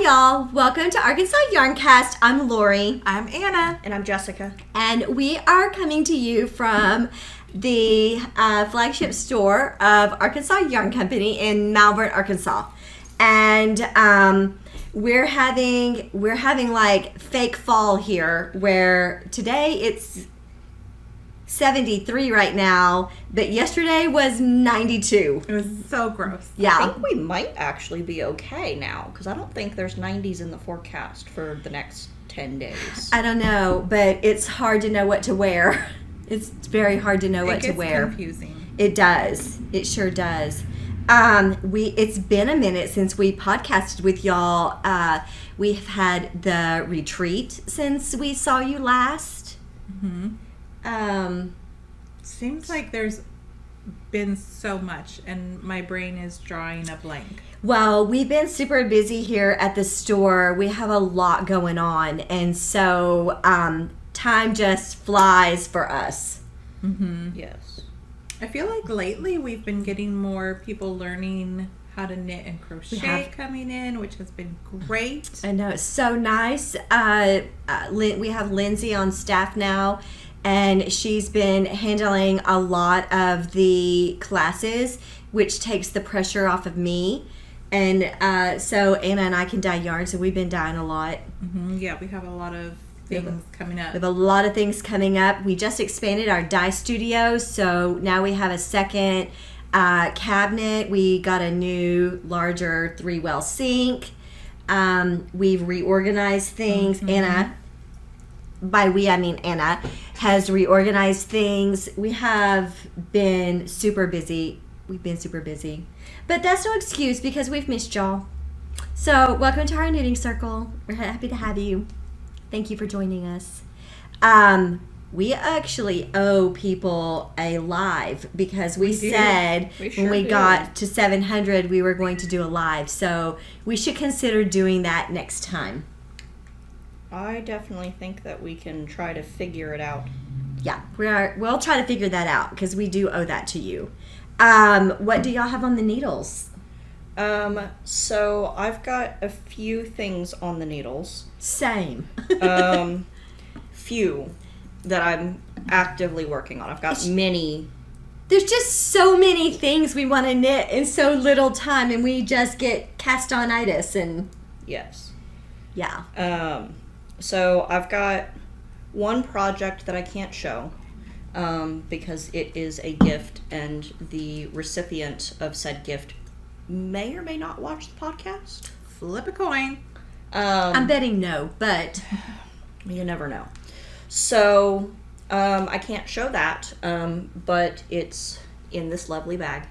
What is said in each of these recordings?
y'all. Welcome to Arkansas Yarncast. I'm Lori. I'm Anna. And I'm Jessica. And we are coming to you from the flagship store of Arkansas Yarn Company in Malvern, Arkansas. And we're having like fake fall here, where today it's 73 right now, but yesterday was 92. It was so gross. Yeah. I think we might actually be okay now, because I don't think there's 90s in the forecast for the next 10 days. I don't know, but it's hard to know what to wear. It's very hard to know what to wear. It gets confusing. It does. It sure does. It's been a minute since we podcasted with y'all. We've had the retreat since we saw you last. Mm-hmm. Seems like there's been so much, and my brain is drawing a blank. Well, we've been super busy here at the store. We have a lot going on, and so time just flies for us. Mm-hmm. Yes. I feel like lately we've been getting more people learning how to knit and crochet coming in, which has been great. I know, it's so nice. We have Lindsay on staff now, and she's been handling a lot of the classes, which takes the pressure off of me. And so Anna and I can dye yarn, so we've been dyeing a lot. Mm-hmm. Yeah, we have a lot of things coming up. We have a lot of things coming up. We just expanded our dye studio, so now we have a second cabinet. We got a new, larger 3-well sink. We've reorganized things. Mm-hmm. Anna, by we I mean Anna, has reorganized things. We have been super busy. We've been super busy. But that's no excuse, because we've missed y'all. So welcome to our knitting circle. We're happy to have you. Thank you for joining us. We actually owe people a live, because we said when we got to 700 we were going to do a live. So we should consider doing that next time. I definitely think that we can try to figure it out. Yeah, we'll try to figure that out, because we do owe that to you. What do y'all have on the needles? So I've got a few things on the needles. Same. Few that I'm actively working on. I've got many. There's just so many things we want to knit in so little time, and we just get cast-on-itis and... Yes. Yeah. So I've got one project that I can't show, because it is a gift, and the recipient of said gift may or may not watch the podcast. Flip a coin. I'm betting no, but... You never know. So, I can't show that, but it's in this lovely bag.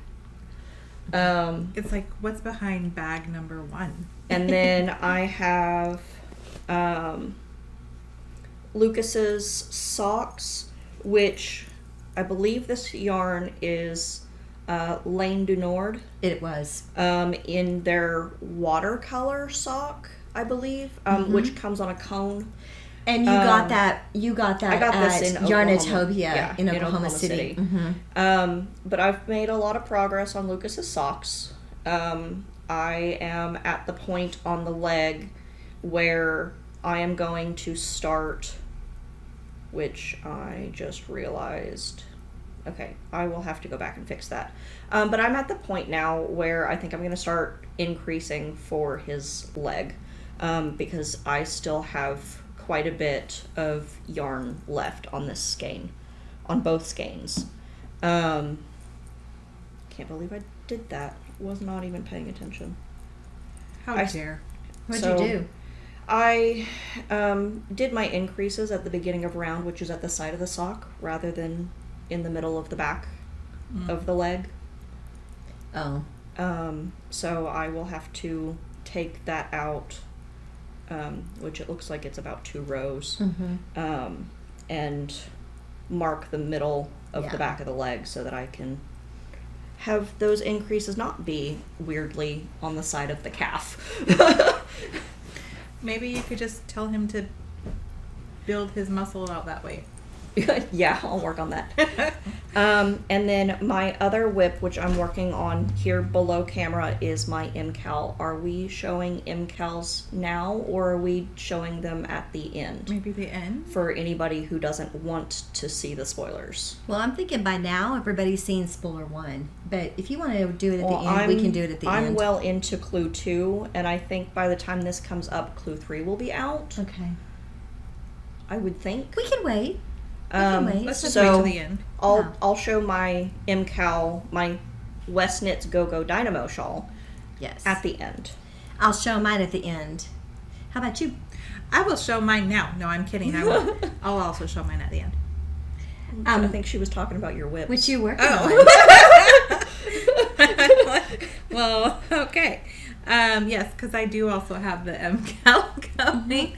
It's like, what's behind bag number 1? And then I have Lucas's socks, which I believe this yarn is Laine du Nord. It was. In their watercolor sock, I believe, which comes on a cone. And you got that. I got at this in Yarnatopia in Oklahoma City. Mm-hmm. But I've made a lot of progress on Lucas's socks. I am at the point on the leg where I am going to start, which I just realized. Okay, I will have to go back and fix that. But I'm at the point now where I think I'm going to start increasing for his leg, because I still have quite a bit of yarn left on this skein, on both skeins. Can't believe I did that. Was not even paying attention. How dare. What'd you do? I did my increases at the beginning of round, which is at the side of the sock, rather than in the middle of the back of the leg. Oh. So I will have to take that out, which it looks like it's about 2 rows, and mark the middle of the back of the leg so that I can have those increases not be weirdly on the side of the calf. Maybe you could just tell him to build his muscle out that way. Yeah, I'll work on that. And then my other whip, which I'm working on here below camera, is my MCAL. Are we showing MCALs now, or are we showing them at the end? Maybe the end? For anybody who doesn't want to see the spoilers. Well, I'm thinking by now everybody's seen spoiler 1. But if you want to do it at the end, we can do it at the end. I'm well into clue 2, and I think by the time this comes up, clue 3 will be out. Okay. I would think. We can wait. Wait. Let's just So- wait till the end. I'll show my MCAL, my West Knits Go-Go Dynamo shawl Yes. at the end. I'll show mine at the end. How about you? I will show mine now. No, I'm kidding. I will. I'll also show mine at the end. I think she was talking about your whip. Which you working on? Well, okay. Yes, because I do also have the MCAL going.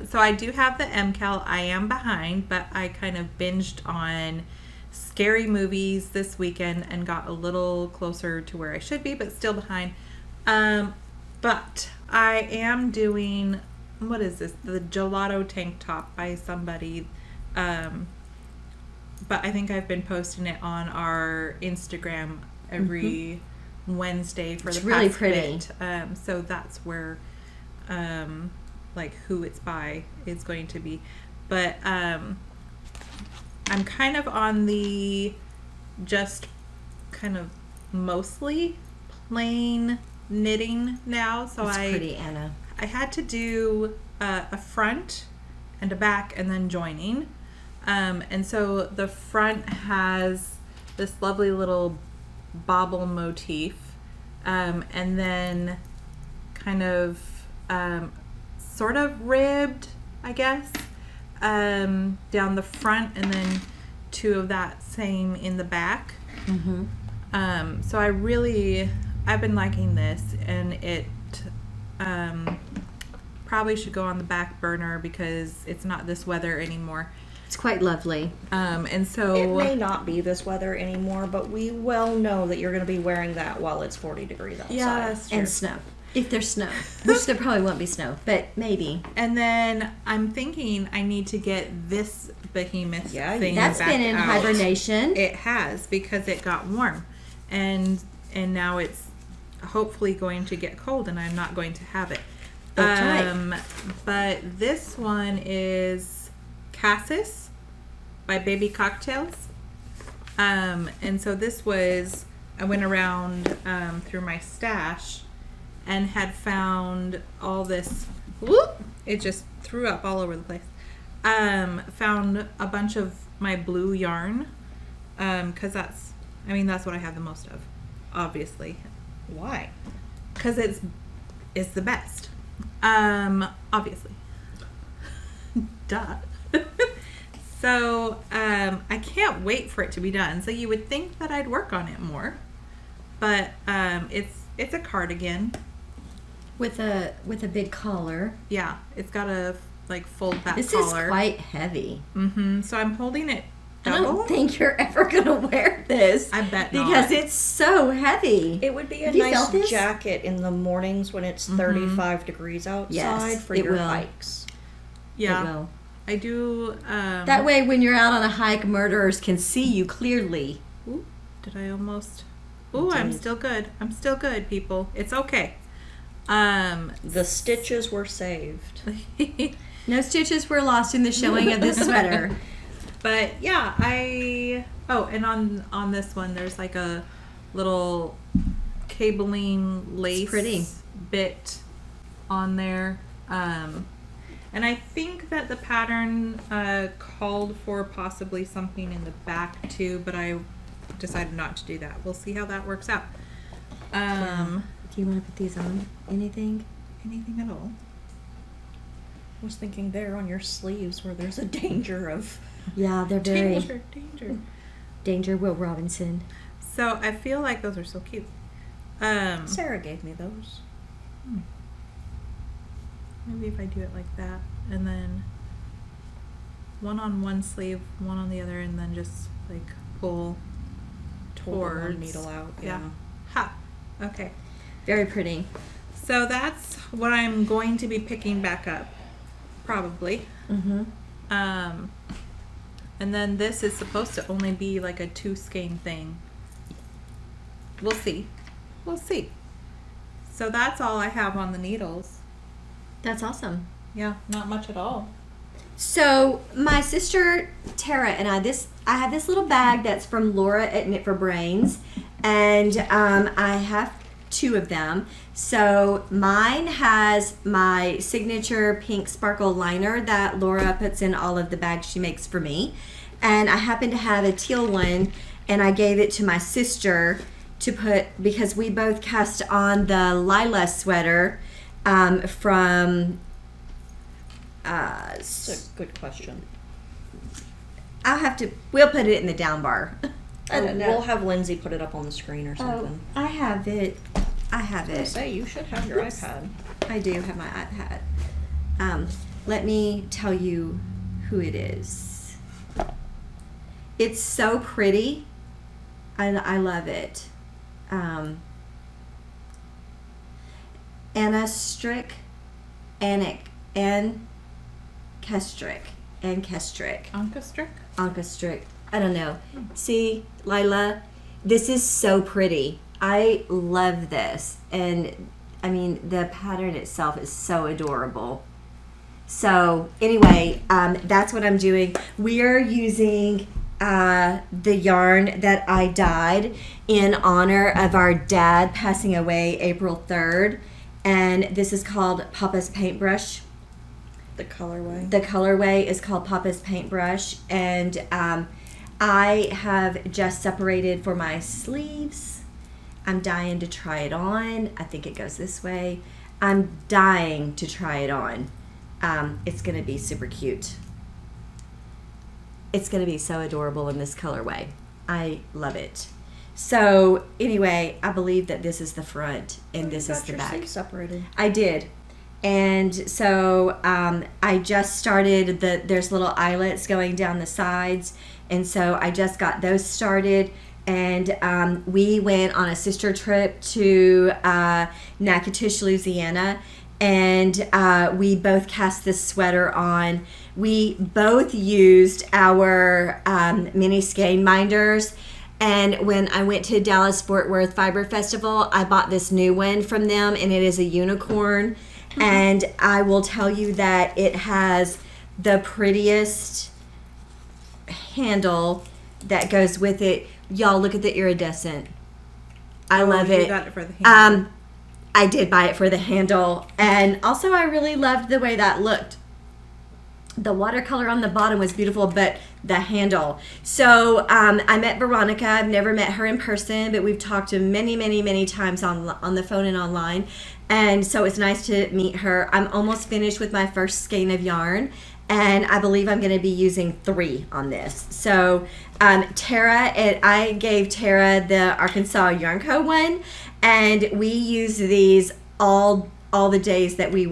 So I do have the MCAL. I am behind, but I kind of binged on scary movies this weekend and got a little closer to where I should be, but still behind. But I am doing, what is this? The Gelato tank top by somebody. But I think I've been posting it on our Instagram every Wednesday for It's the really past pretty. bit. So that's where, like, who it's by is going to be. But I'm kind of on the just kind of mostly plain knitting now. So It's pretty, Anna. I had to do a front and a back and then joining. And so the front has this lovely little bobble motif, and then kind of sort of ribbed, I guess, down the front, and then 2 of that same in the back. So I've been liking this, and it probably should go on the back burner because it's not this weather anymore. It's quite lovely. And so It may not be this weather anymore, but we well know that you're going to be wearing that while it's 40 degrees outside. yeah, that's true. And snow. If there's snow. Which there probably won't be snow, but maybe. And then I'm thinking I need to get this behemoth thing That's back been in out. hibernation. It has, because it got warm, and now it's hopefully going to get cold, and I'm not going to have it. That's right. But this one is Cassis by Baby Cocktails. And so this was, I went around through my stash and had found all this, whoop, it just threw up all over the place. Found a bunch of my blue yarn, because that's what I have the most of, obviously. Why? Because it's the best. Obviously. Duh. So, I can't wait for it to be done. So you would think that I'd work on it more, but it's a cardigan With a big collar. Yeah, it's got a like fold back This collar. is quite heavy. So I'm holding it I double. don't think you're ever gonna wear this. I bet because not. it's so heavy. It would be a Have you nice felt this? jacket in the mornings when it's 35 degrees outside Yes, for it your will. hikes. Yeah, It will. I do. That way, when you're out on a hike, murderers can see you clearly. Ooh, did I almost? Ooh, I'm did. still good. I'm still good, people. It's okay. The stitches were saved. No stitches were lost in the showing of this sweater. But yeah, and on this one there's like a little cabling lace pretty. bit on there. And I think that the pattern called for possibly something in the back too, but I decided not to do that. We'll see how that works out. Do you want to put these on? Anything? Anything at all? I was thinking there on your sleeves where there's a danger of... Yeah, they're very Danger. danger. Will Robinson. So I feel like those are so cute. Sarah gave me those. Maybe if I do it like that, and then one on one sleeve, one on the other, and then just like pull Pull the one towards needle out. Yeah. Ha. Okay. Very pretty. So that's what I'm going to be picking back up, probably. Mm-hmm. And And then this is supposed to only be like a 2 skein thing. We'll see. We'll see. So that's all I have on the needles. That's awesome. Yeah, not much at all. So my sister Tara and I have this little bag that's from Laura at Knit for Brains, and I have 2 of them. So mine has my signature pink sparkle liner that Laura puts in all of the bags she makes for me, and I happen to have a teal one, and I gave it to my sister to put because we both cast on the Lila sweater from. It's a good question. We'll put it in the down bar. I don't know. We'll have Lindsay put it up on the screen or something. I have it. I say you should have your iPad. I do have my iPad. Let me tell you who it is. It's so pretty. I love it. Ankestrick. Ankestrick. I don't know. See, Lila, this is so pretty. I love this. And I mean, the pattern itself is so adorable. So anyway, that's what I'm doing. We are using the yarn that I dyed in honor of our dad passing away April 3rd. And this is called Papa's Paintbrush. The colorway. The colorway is called Papa's Paintbrush, and I have just separated for my sleeves. I'm dying to try it on. I think it goes this way. I'm dying to try it on. It's going to be super cute. It's going to be so adorable in this colorway. I love it. So anyway, I believe that this is the front and this is the back. Separated. I did. And so I just started there's little eyelets going down the sides, and so I just got those started, and we went on a sister trip to Natchitoches, Louisiana, and we both cast this sweater on. We both used our mini skein binders, and when I went to Dallas Fort Worth Fiber Festival, I bought this new one from them, and it is a unicorn. And I will tell you that it has the prettiest handle that goes with it. Y'all, look at the iridescent. I love it. You got it for the handle. I did buy it for the handle. And also I really loved the way that looked. The watercolor on the bottom was beautiful, but the handle. So I met Veronica. I've never met her in person, but we've talked to many times on the phone and online. And so it's nice to meet her. I'm almost finished with my first skein of yarn, and I believe I'm going to be using 3 on this. So I gave Tara the Arkansas Yarn Co. one, and we used these all the days that we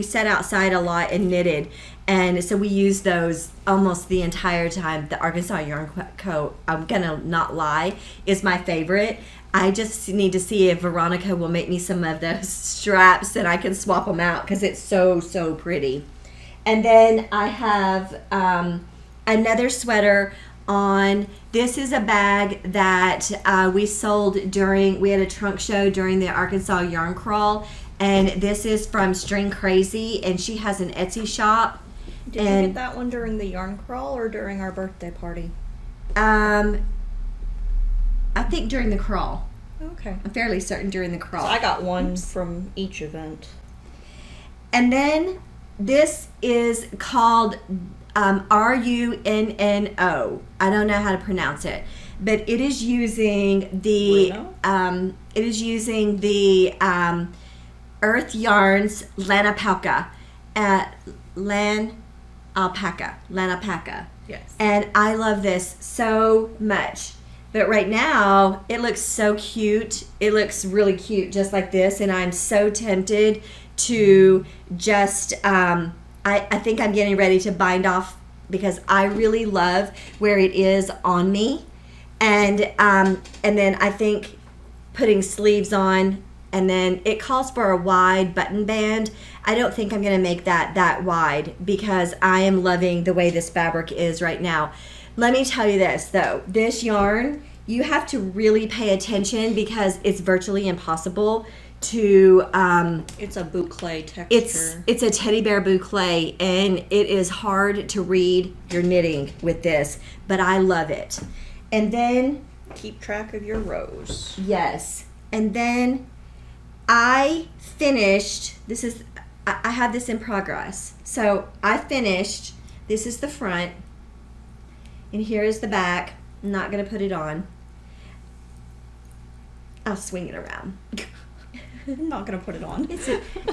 sat outside a lot and knitted, and so we used those almost the entire time. The Arkansas Yarn Co., I'm gonna not lie, is my favorite. I just need to see if Veronica will make me some of those straps and I can swap them out because it's so pretty. And then I have another sweater on. This is a bag that we sold we had a trunk show during the Arkansas Yarn Crawl, and this is from String Crazy, and she has an Etsy shop. Did you get that one during the yarn crawl or during our birthday party? I think during the crawl. Okay. I'm fairly certain during the crawl. So I got one from each event. And then this is called Ruuno. I don't know how to pronounce it, but it is using the Earth Yarns Lan Alpaca. Yes. And I love this so much. But right now, it looks so cute. It looks really cute just like this. And I'm so tempted to just, I think I'm getting ready to bind off because I really love where it is on me. And then I think putting sleeves on And then it calls for a wide button band. I don't think I'm going to make that wide because I am loving the way this fabric is right now. Let me tell you this, though. This yarn, you have to really pay attention because it's virtually impossible to... it's a boucle texture. It's a teddy bear boucle, and it is hard to read your knitting with this, but I love it. And then... keep track of your rows. Yes. And then I finished, I had this in progress. So I finished, this is the front, and here is the back. I'm not going to put it on. I'll swing it around. I'm not going to put it on.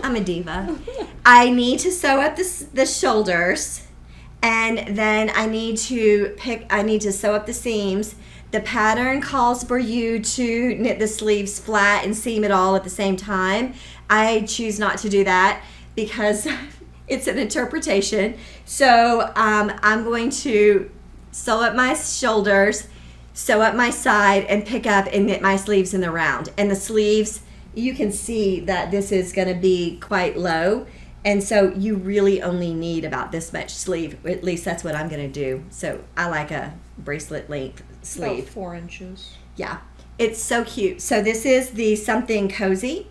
I'm a diva. I need to sew up the shoulders, and then I need to sew up the seams. The pattern calls for you to knit the sleeves flat and seam it all at the same time. I choose not to do that because it's an interpretation. So I'm going to sew up my shoulders, sew up my side, and pick up and knit my sleeves in the round. And the sleeves, you can see that this is going to be quite low. And so you really only need about this much sleeve. At least that's what I'm going to do. So I like a bracelet length sleeve. About 4 inches. Yeah, it's so cute. So this is the Something Cozy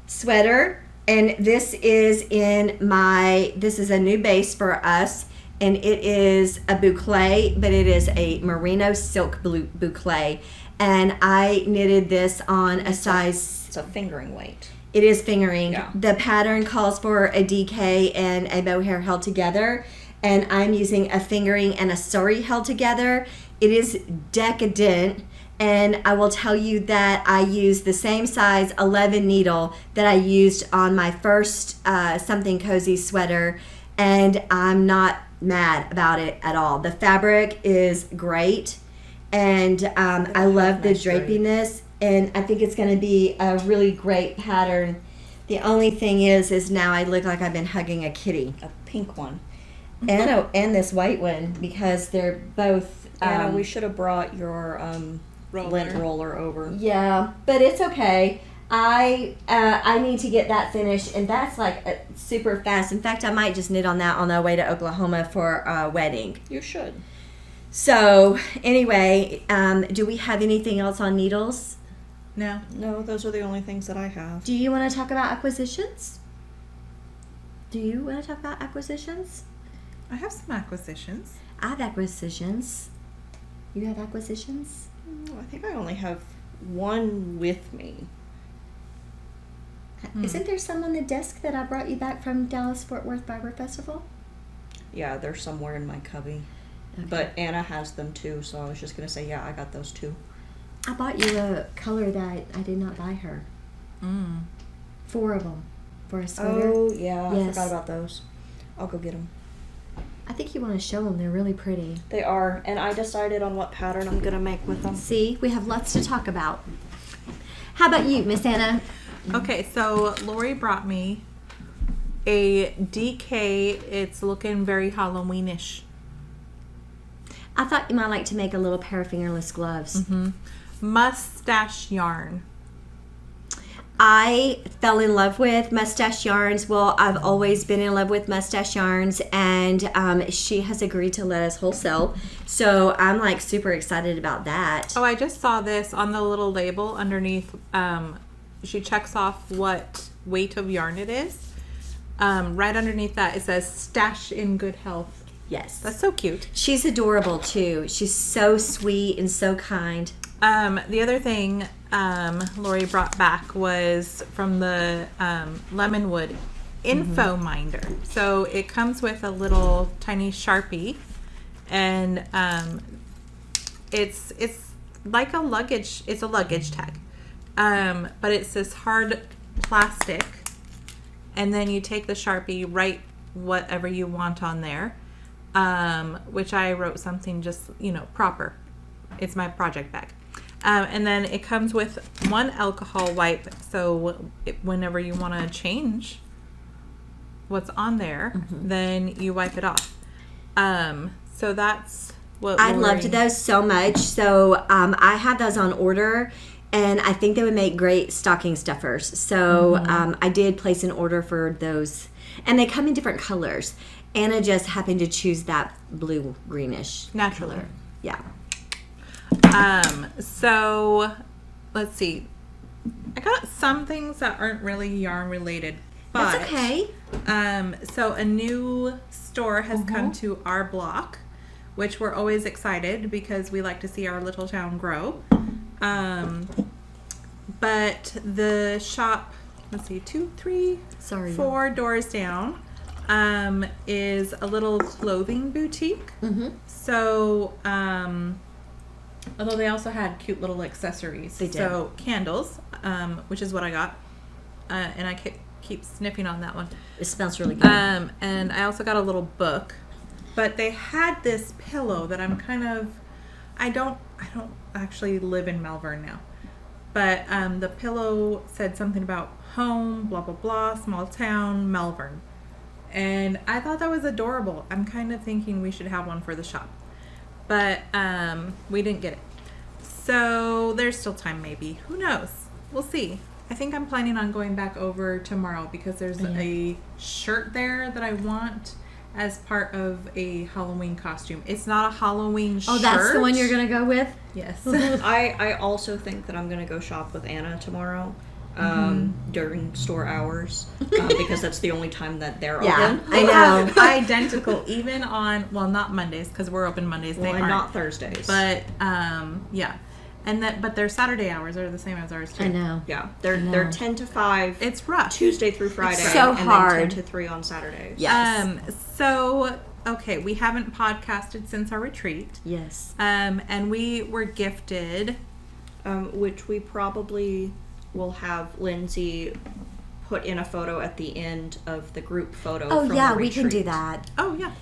sweater, and this is this is a new base for us, and it is a boucle, but it is a merino silk boucle, and I knitted this on a size... It's a fingering weight. It is fingering. Yeah. The pattern calls for a DK and a mohair held together, and I'm using a fingering and a sari held together. It is decadent, and I will tell you that I used the same size 11 needle that I used on my first Something Cozy sweater, and I'm not mad about it at all. The fabric is great, and I love the drapiness, and I think it's going to be a really great pattern. The only thing is now I look like I've been hugging a kitty. A pink one. And this white one, because they're both... Anna, we should have brought your lint roller over. Yeah, but it's okay. I need to get that finished, and that's like super fast. In fact, I might just knit on that on the way to Oklahoma for a wedding. You should. So anyway, do we have anything else on needles? No. No, those are the only things that I have. Do you want to talk about acquisitions? I have some acquisitions. I have acquisitions. You have acquisitions? I think I only have one with me. Isn't there some on the desk that I brought you back from Dallas Fort Worth Barber Festival? Yeah, they're somewhere in my cubby. Okay. But Anna has them too, so I was just going to say, yeah, I got those too. I bought you a color that I did not buy her. 4 of them for a sweater. Oh, yeah, Yes. I forgot about those. I'll go get them. I think you want to show them. They're really pretty. They are, and I decided on what pattern I'm going to make with them. See, we have lots to talk about. How about you, Miss Anna? Okay, so Lori brought me a DK. It's looking very Halloweenish. I thought you might like to make a little pair of fingerless gloves. Mustache yarn. I fell in love with mustache yarns. Well, I've always been in love with mustache yarns, and she has agreed to let us wholesale. So I'm like super excited about that. Oh, I just saw this on the little label underneath. She checks off what weight of yarn it is. Right underneath that, it says stash in good health. Yes. That's so cute. She's adorable too. She's so sweet and so kind. The other thing Lori brought back was from the Lemonwood info minder. So it comes with a little tiny Sharpie, and it's like a luggage. It's a luggage tag, but it's this hard plastic, and then you take the Sharpie, write whatever you want on there, which I wrote something just proper. It's my project bag. And then it comes with one alcohol wipe, so whenever you want to change what's on there, then you wipe it off. So that's what I loved those so much. So I had those on order, And I think they would make great stocking stuffers. So I did place an order for those. And they come in different colors. Anna just happened to choose that blue greenish Naturally. color. Yeah. So let's see. I got some things that aren't really yarn related, but That's okay. So a new store has come to our block, which we're always excited because we like to see our little town grow. But the shop, let's see, 2, 3, Sorry. 4 doors down, is a little clothing boutique. So, although they also had cute little accessories. They did. So candles, which is what I got, and I keep sniffing on that one. It smells really good. And I also got a little book, but they had this pillow that I'm kind of, I don't actually live in Malvern now, but the pillow said something about home, blah blah blah, small town, Malvern, and I thought that was adorable. I'm kind of thinking we should have one for the shop, but we didn't get it, so there's still time. Maybe, who knows? We'll see. I think I'm planning on going back over tomorrow because there's a shirt there that I want as part of a Halloween costume. It's not a Halloween shirt. Oh, that's the one you're going to go with? Yes. I also think that I'm going to go shop with Anna tomorrow during store hours because that's the only time that they're open. I know. Identical, even on, well, not Mondays because we're open Mondays. Well, they and aren't. not Thursdays. But, yeah. And but their Saturday hours are the same as ours too. I know. Yeah, they're 10 to 5. It's rough. Tuesday through Friday. It's so and hard. then 10 to 3 on Saturdays. Yes. So, okay, we haven't podcasted since our retreat. Yes. And we were gifted. Which we probably will have Lindsay put in a photo at the end of the group photo. Oh, from yeah, the we can do retreat. that. Oh, yeah.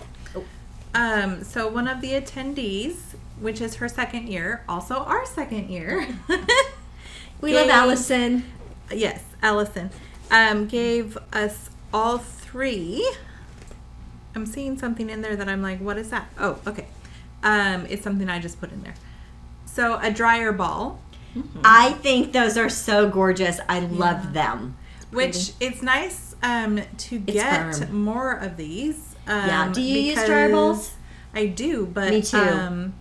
So one of the attendees, which is her second year, also our second year. We love Allison. Yes, Allison. Gave us all 3. I'm seeing something in there that I'm like, what is that? Oh, okay. It's something I just put in there. So a dryer ball. I think those are so gorgeous. I love them. Which it's nice to get firm. more of these. Yeah. Do you use because dryer balls? I do, but Me too.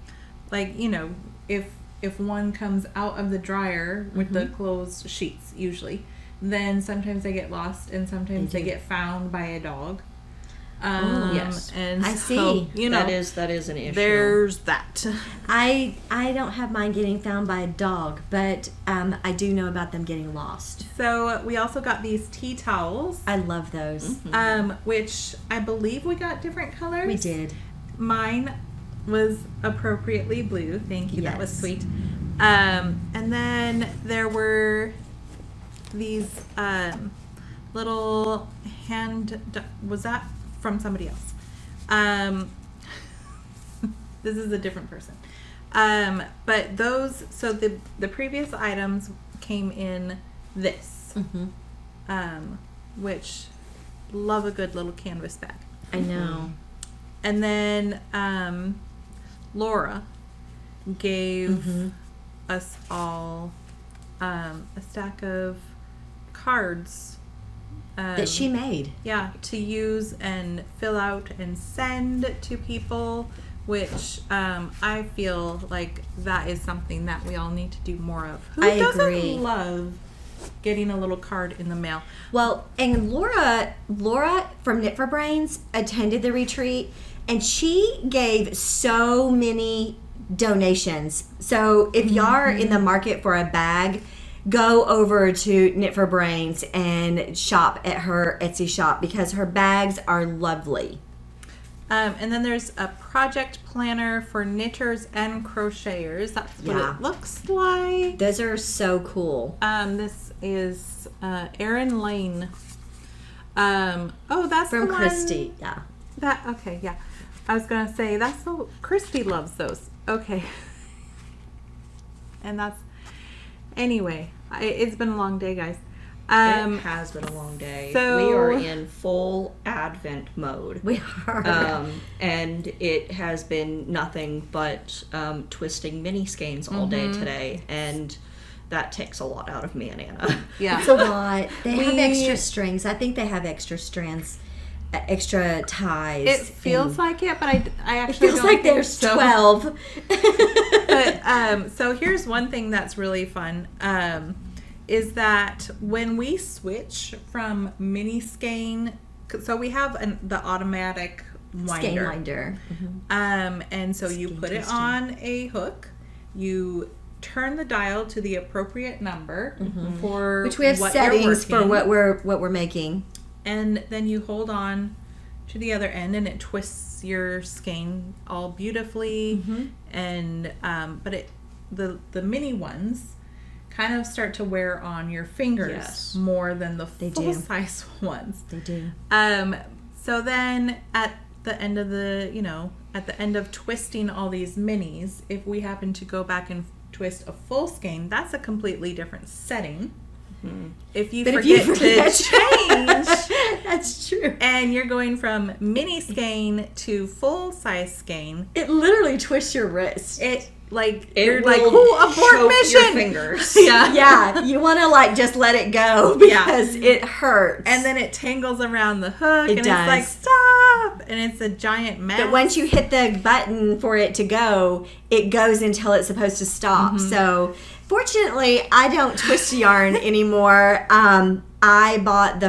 Like, you know, if one comes out of the dryer with the closed sheets usually, then sometimes they get lost and sometimes they get found by a dog. Yes. And I so, see. you know, that is an issue. there's that. I don't have mine getting found by a dog, but I do know about them getting lost. So we also got these tea towels, I love those. which I believe we got different colors. We did. Mine was appropriately blue. Thank you. That was Yes. sweet. And then there were these little was that from somebody else? This is a different person. But those, so the previous items came in this, which love a good little canvas bag. I know. And then Laura gave us all a stack of cards That she made. yeah, to use and fill out and send to people, which I feel like that is something that we all need to do more of. Who I doesn't agree. love getting a little card in the mail? Well, and Laura from Knit for Brains attended the retreat, and she gave so many donations. So if y'all are in the market for a bag, go over to Knit for Brains and shop at her Etsy shop because her bags are lovely. And then there's a project planner for knitters and crocheters. That's what Yeah. it looks like. Those are so cool. This is Erin Lane. Oh, that's From the one Christy. Yeah. That okay, yeah. I was gonna say that's so Christy loves those. Okay. And that's anyway. It's been a long day, guys. It has been a long day. so- we are in full Advent mode. We are. And it has been nothing but twisting mini skeins all day today. And that takes a lot out of me and Anna. Yeah. It's a lot. They have extra strings. I think they have extra strands, extra ties. It feels like it, but I It actually feels don't like think there's so. 12. But so here's one thing that's really fun. Is that when we switch from mini skein, so we have the automatic winder. Skein winder. And so you Skein put it twister. on a hook, you turn the dial to the appropriate number for Which we have what you're settings for working, what we're making. and then you hold on to the other end and it twists your skein all beautifully. And but the mini ones kind of start to wear on your fingers Yes. more than the They do. full size ones. They do. So then at the end of at the end of twisting all these minis, if we happen to go back and twist a full skein, that's a completely different setting. If you forget to change, That's true. and you're going from mini skein to full size skein, It literally twists your wrist. you're like, will "Who abort choke mission?" your fingers. Yeah. Yeah, you want to just let it go because it hurts. And then it tangles around the hook, It and does. it's like, stop! And it's a giant mess. But once you hit the button for it to go, it goes until it's supposed to stop. So, fortunately, I don't twist yarn anymore. I bought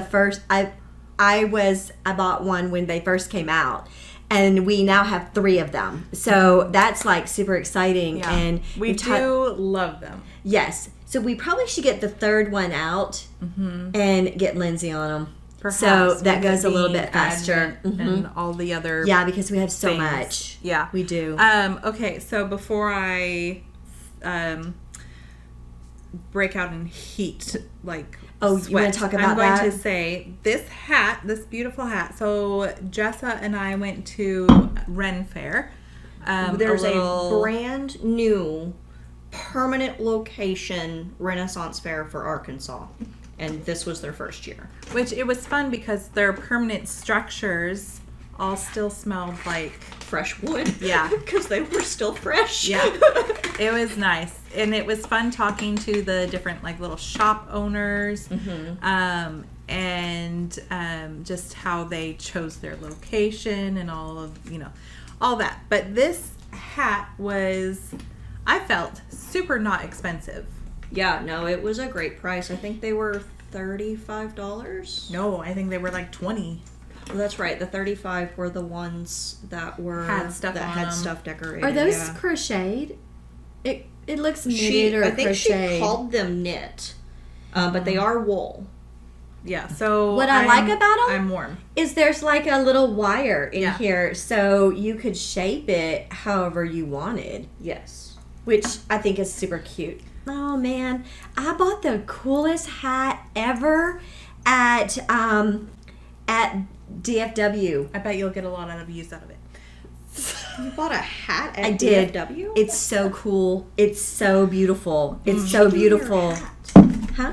I bought one when they first came out, and we now have 3 of them. So that's super exciting. Yeah. And we do love them. Yes. So we probably should get the 3rd one out and get Lindsay on them. Perhaps So that with goes it a little being bit faster. Advent and all the other Yeah, because we have so things. much. Yeah. We do. Okay, so before I break out in heat, Oh, you wanna sweat, talk about I'm going that? to say this beautiful hat. So Jessa and I went to Ren Fair. There's a little- brand new permanent location Renaissance Fair for Arkansas, and this was their first year. which it was fun because their permanent structures all still smelled like. Fresh wood. Yeah. Because they were still fresh. Yeah, it was nice, and it was fun talking to the different little shop owners, and just how they chose their location and all that. But this hat was, I felt, super not expensive. Yeah, no, it was a great price. I think they were $35. No, I think they were like 20. Oh, that's right. The 35 were the ones that Had stuff on them. stuff decorated. Are those yeah. crocheted? It looks knitted or I think crocheted. she called them knit, but they are wool. Yeah, so What I like about 'em I'm warm. Is there's a little wire in Yeah. here, so you could shape it however you wanted, Yes. which I think is super cute. Oh man, I bought the coolest hat ever at DFW. I bet you'll get a lot of use out of it. You bought a hat at I did. DFW? It's so cool. It's so beautiful. It's so What did she do to your beautiful. hat? Huh?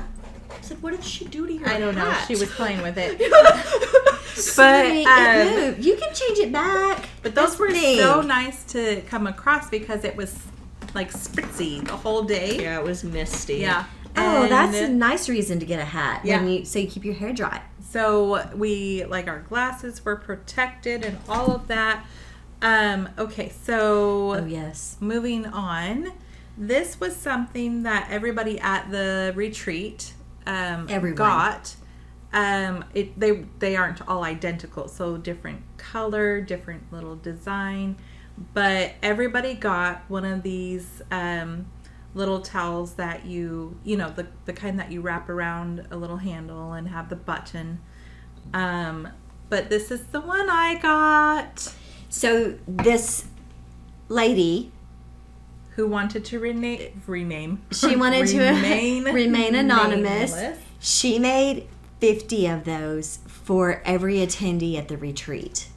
I said, what did she do to your I don't know. hat? She was playing with it. Sorry, But, it moved. You can change it back. But those That's were the thing. so nice to come across because it was spritzy the whole day. Yeah, it was misty. Yeah. Oh, that's a And nice reason to get a hat. Yeah. So you keep your hair dry. so we our glasses were protected and all of that. Okay, so Oh yes. moving on. This was something that everybody at the retreat Everyone. got. They aren't all identical, so different color, different little design, but everybody got one of these little towels that the kind that you wrap around a little handle and have the button. But this is the one I got. So this lady, Who wanted to rename? she wanted to remain anonymous. nameless. She made 50 of those for every attendee at the retreat.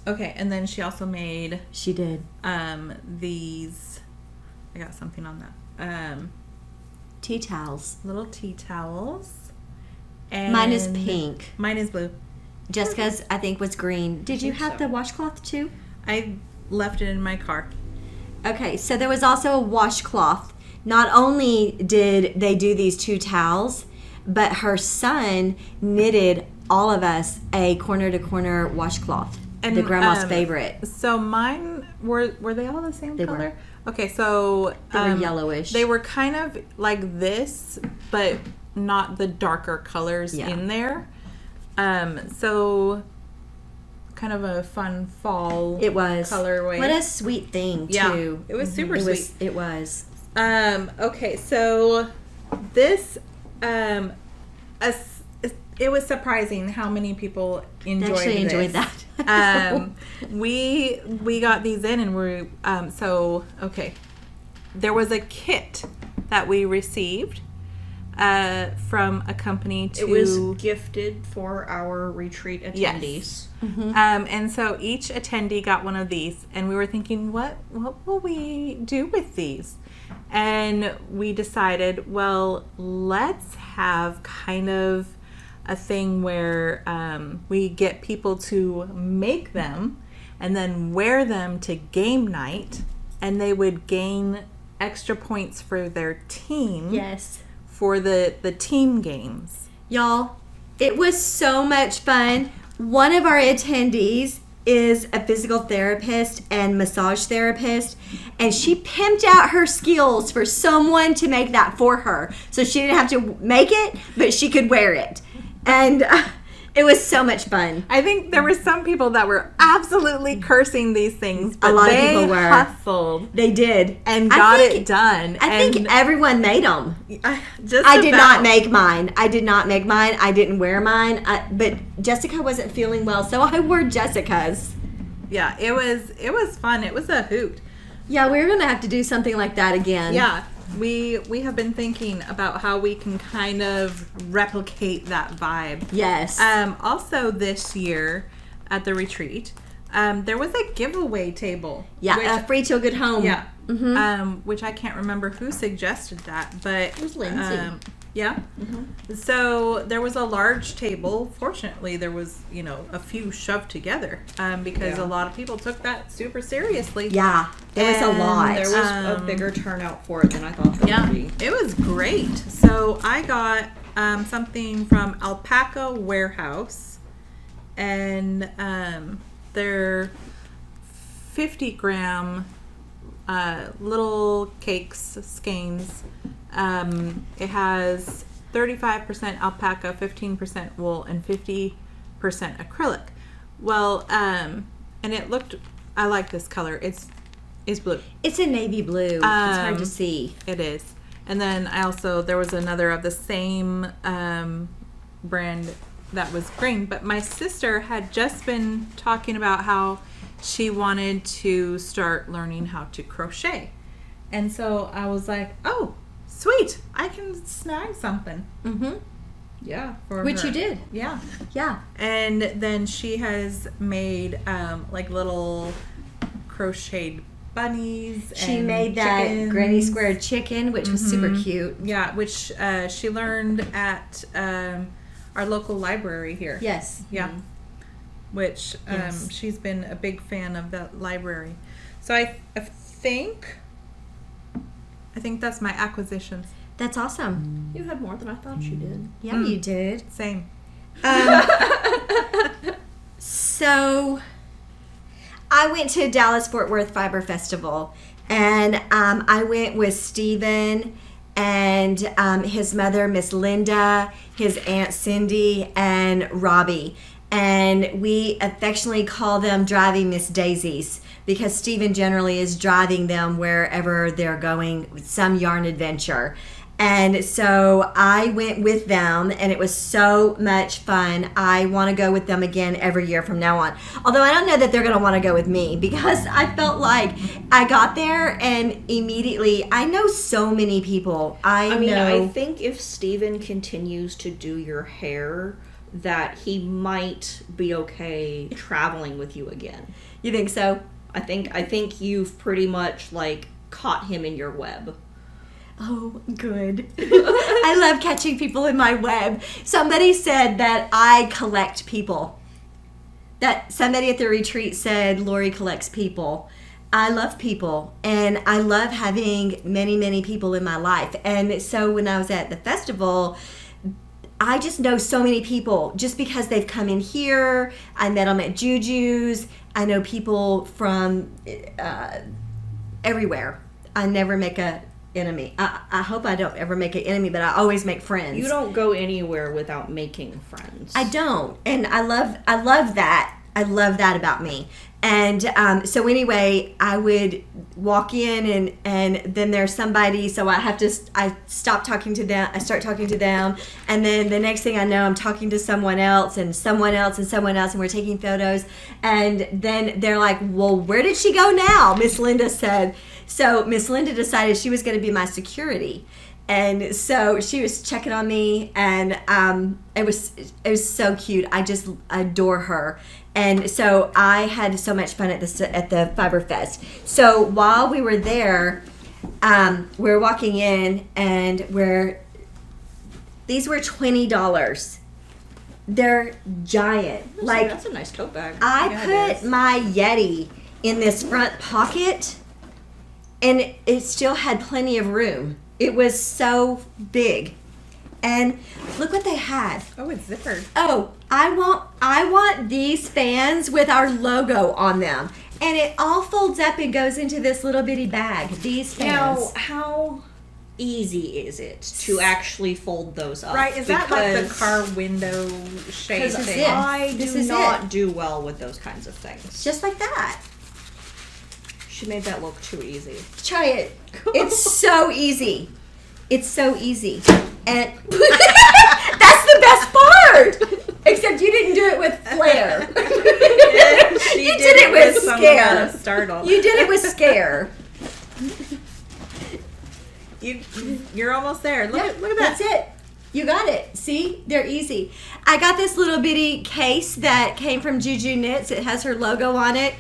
Okay, and then she also made She did. these. I got something on that. Tea towels. Little tea towels. And Mine is pink. Mine is blue. Jessica's, I think, was green. Did you think have so. the washcloth too? I left it in my car. Okay, so there was also a washcloth not only did they do these 2 towels, but her son knitted all of us a corner-to-corner washcloth. And, the grandma's favorite. So mine, were they all the same They color? were. Okay, so... They were yellowish. They were kind of like this, but not the darker colors in there. So kind of a fun fall colorway. What a sweet thing, too. Yeah, it was super sweet. It was. Okay, so this... it was surprising how many people enjoyed that. We got these in and we're there was a kit that we received from a company to... It was gifted for our retreat attendees. Yes. And so each attendee got one of these, and we were thinking, what will we do with these? And we decided, well, let's have kind of a thing where we get people to make them and then wear them to game night, and they would gain extra points for their team. Yes. For the team games. Y'all, it was so much fun. One of our attendees is a physical therapist and massage therapist, and she pimped out her skills for someone to make that for her. So she didn't have to make it, but she could wear it. And it was so much fun. I think there were some people that were absolutely cursing these things, but a lot they of people were. Hustled. They did. And got it done. I think everyone made them. I did not make mine. I didn't wear mine. But Jessica wasn't feeling well, so I wore Jessica's. Yeah, it was fun. It was a hoot. Yeah, we're going to have to do something like that again. Yeah. We have been thinking about how we can kind of replicate that vibe. Yes. Also this year at the retreat, there was a giveaway table. Yeah, free till good home. Yeah. Mm-hmm. Which I can't remember who suggested that, but it was Lindsay. Yeah. Mm-hmm. So there was a large table. Fortunately, there was, a few shoved together because a lot of people took that super seriously. Yeah, there was a lot. There was a bigger turnout for it than I thought there would be. It was great. So I got something from Alpaca Warehouse, and they're 50-gram little cakes, skeins. It has 35% alpaca, 15% wool, and 50% acrylic. Well, and it looked, I like this color. It's blue. It's a navy blue. It's hard to see. It is. And then there was another of the same brand that was green. But my sister had just been talking about how she wanted to start learning how to crochet. And so I was like, oh, sweet, I can snag something. Mm-hmm. Yeah. Which you did. Yeah. Yeah. And then she has made like little crocheted bunnies. She and made that chickens. granny square chicken, which was super cute. Yeah, which she learned at our local library here. Yes. Yeah. Mm-hmm. Which she's been a big fan of that library. So I think that's my acquisitions. That's awesome. You had more than I thought you did. Yeah, you did. Same. So I went to Dallas Fort Worth Fiber Festival, and I went with Steven and his mother, Miss Linda, his Aunt Cindy, and Robbie. And we affectionately call them Driving Miss Daisies because Steven generally is driving them wherever they're going, some yarn adventure. And so I went with them, and it was so much fun. I want to go with them again every year from now on. Although I don't know that they're going to want to go with me because I felt like I got there and immediately, I know so many people. I think if Steven continues to do your hair, that he might be okay traveling with you again. You think so? I think you've pretty much caught him in your web. Oh, good. I love catching people in my web. Somebody said that I collect people. That somebody at the retreat said Lori collects people. I love people, and I love having many, many people in my life. And so when I was at the festival, I just know so many people just because they've come in here. I met them at Juju's. I know people from everywhere. I never make a enemy. I hope I don't ever make an enemy, but I always make friends. You don't go anywhere without making friends. I don't, and I love that. I love that about me. And so anyway, I would walk in and then there's somebody, so I stop talking to them, I start talking to them, and then the next thing I know, I'm talking to someone else and someone else and someone else, and we're taking photos, and then they're like, well, where did she go now? Miss Linda said. So Miss Linda decided she was going to be my security. And so she was checking on me, and it was so cute. I just adore her. And so I had so much fun at the Fiber Fest. So while we were there, we were walking in, and these were $20. They're giant. Like, that's a nice tote bag. I put my Yeti in this front pocket, and it still had plenty of room. It was so big. And look what they had. Oh, it's zippered. Oh, I want these fans with our logo on them. And it all folds up and goes into this little bitty bag. These fans. Now, how easy is it to actually fold those up? Right, is that like the car window shape Because thing? I This do is not it. do well with those kinds of things. Just like that. She made that look too easy. Try it. It's so easy. It's so easy. And that's the best part. Except you didn't do it with flair. She You did it with some scare. amount of startle. You did it with scare. You're almost there. Look at that. That's it. You got it. See? They're easy. I got this little bitty case that came from Juju Knits. It has her logo on it.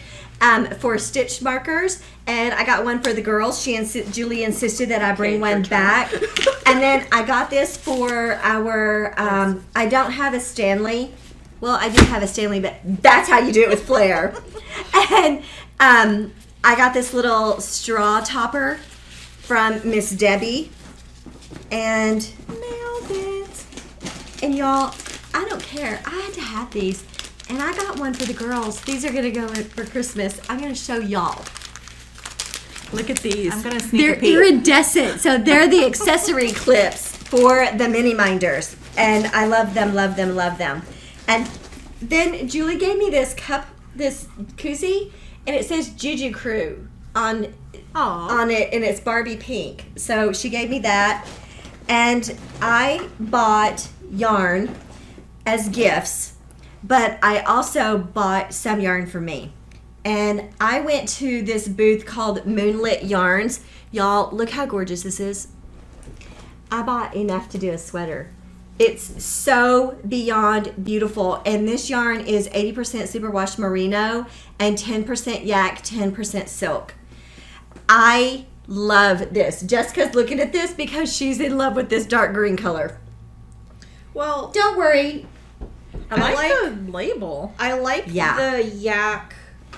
For stitch markers, and I got one for the girls. Julie insisted that I bring one back. And then I got this for our, I don't have a Stanley. Well, I do have a Stanley, but that's how you do it with flair. And I got this little straw topper from Miss Debbie, and nailed it. And y'all, I don't care. I had to have these. And I got one for the girls. These are going to go in for Christmas. I'm going to show y'all. Look at these. I'm going to sneak They're a peek. iridescent. So they're the accessory clips for the mini minders. And I love them, love them, love them. And then Julie gave me this cup, this koozie, and it says Juju Crew on it, and it's Barbie pink. So she gave me that. And I bought yarn as gifts. But I also bought some yarn for me. And I went to this booth called Moonlit Yarns. Y'all, look how gorgeous this is. I bought enough to do a sweater. It's so beyond beautiful. And this yarn is 80% superwash merino and 10% yak, 10% silk. I love this. Jessica's looking at this because she's in love with this dark green color. Well, Don't worry. I like the label. I like the yak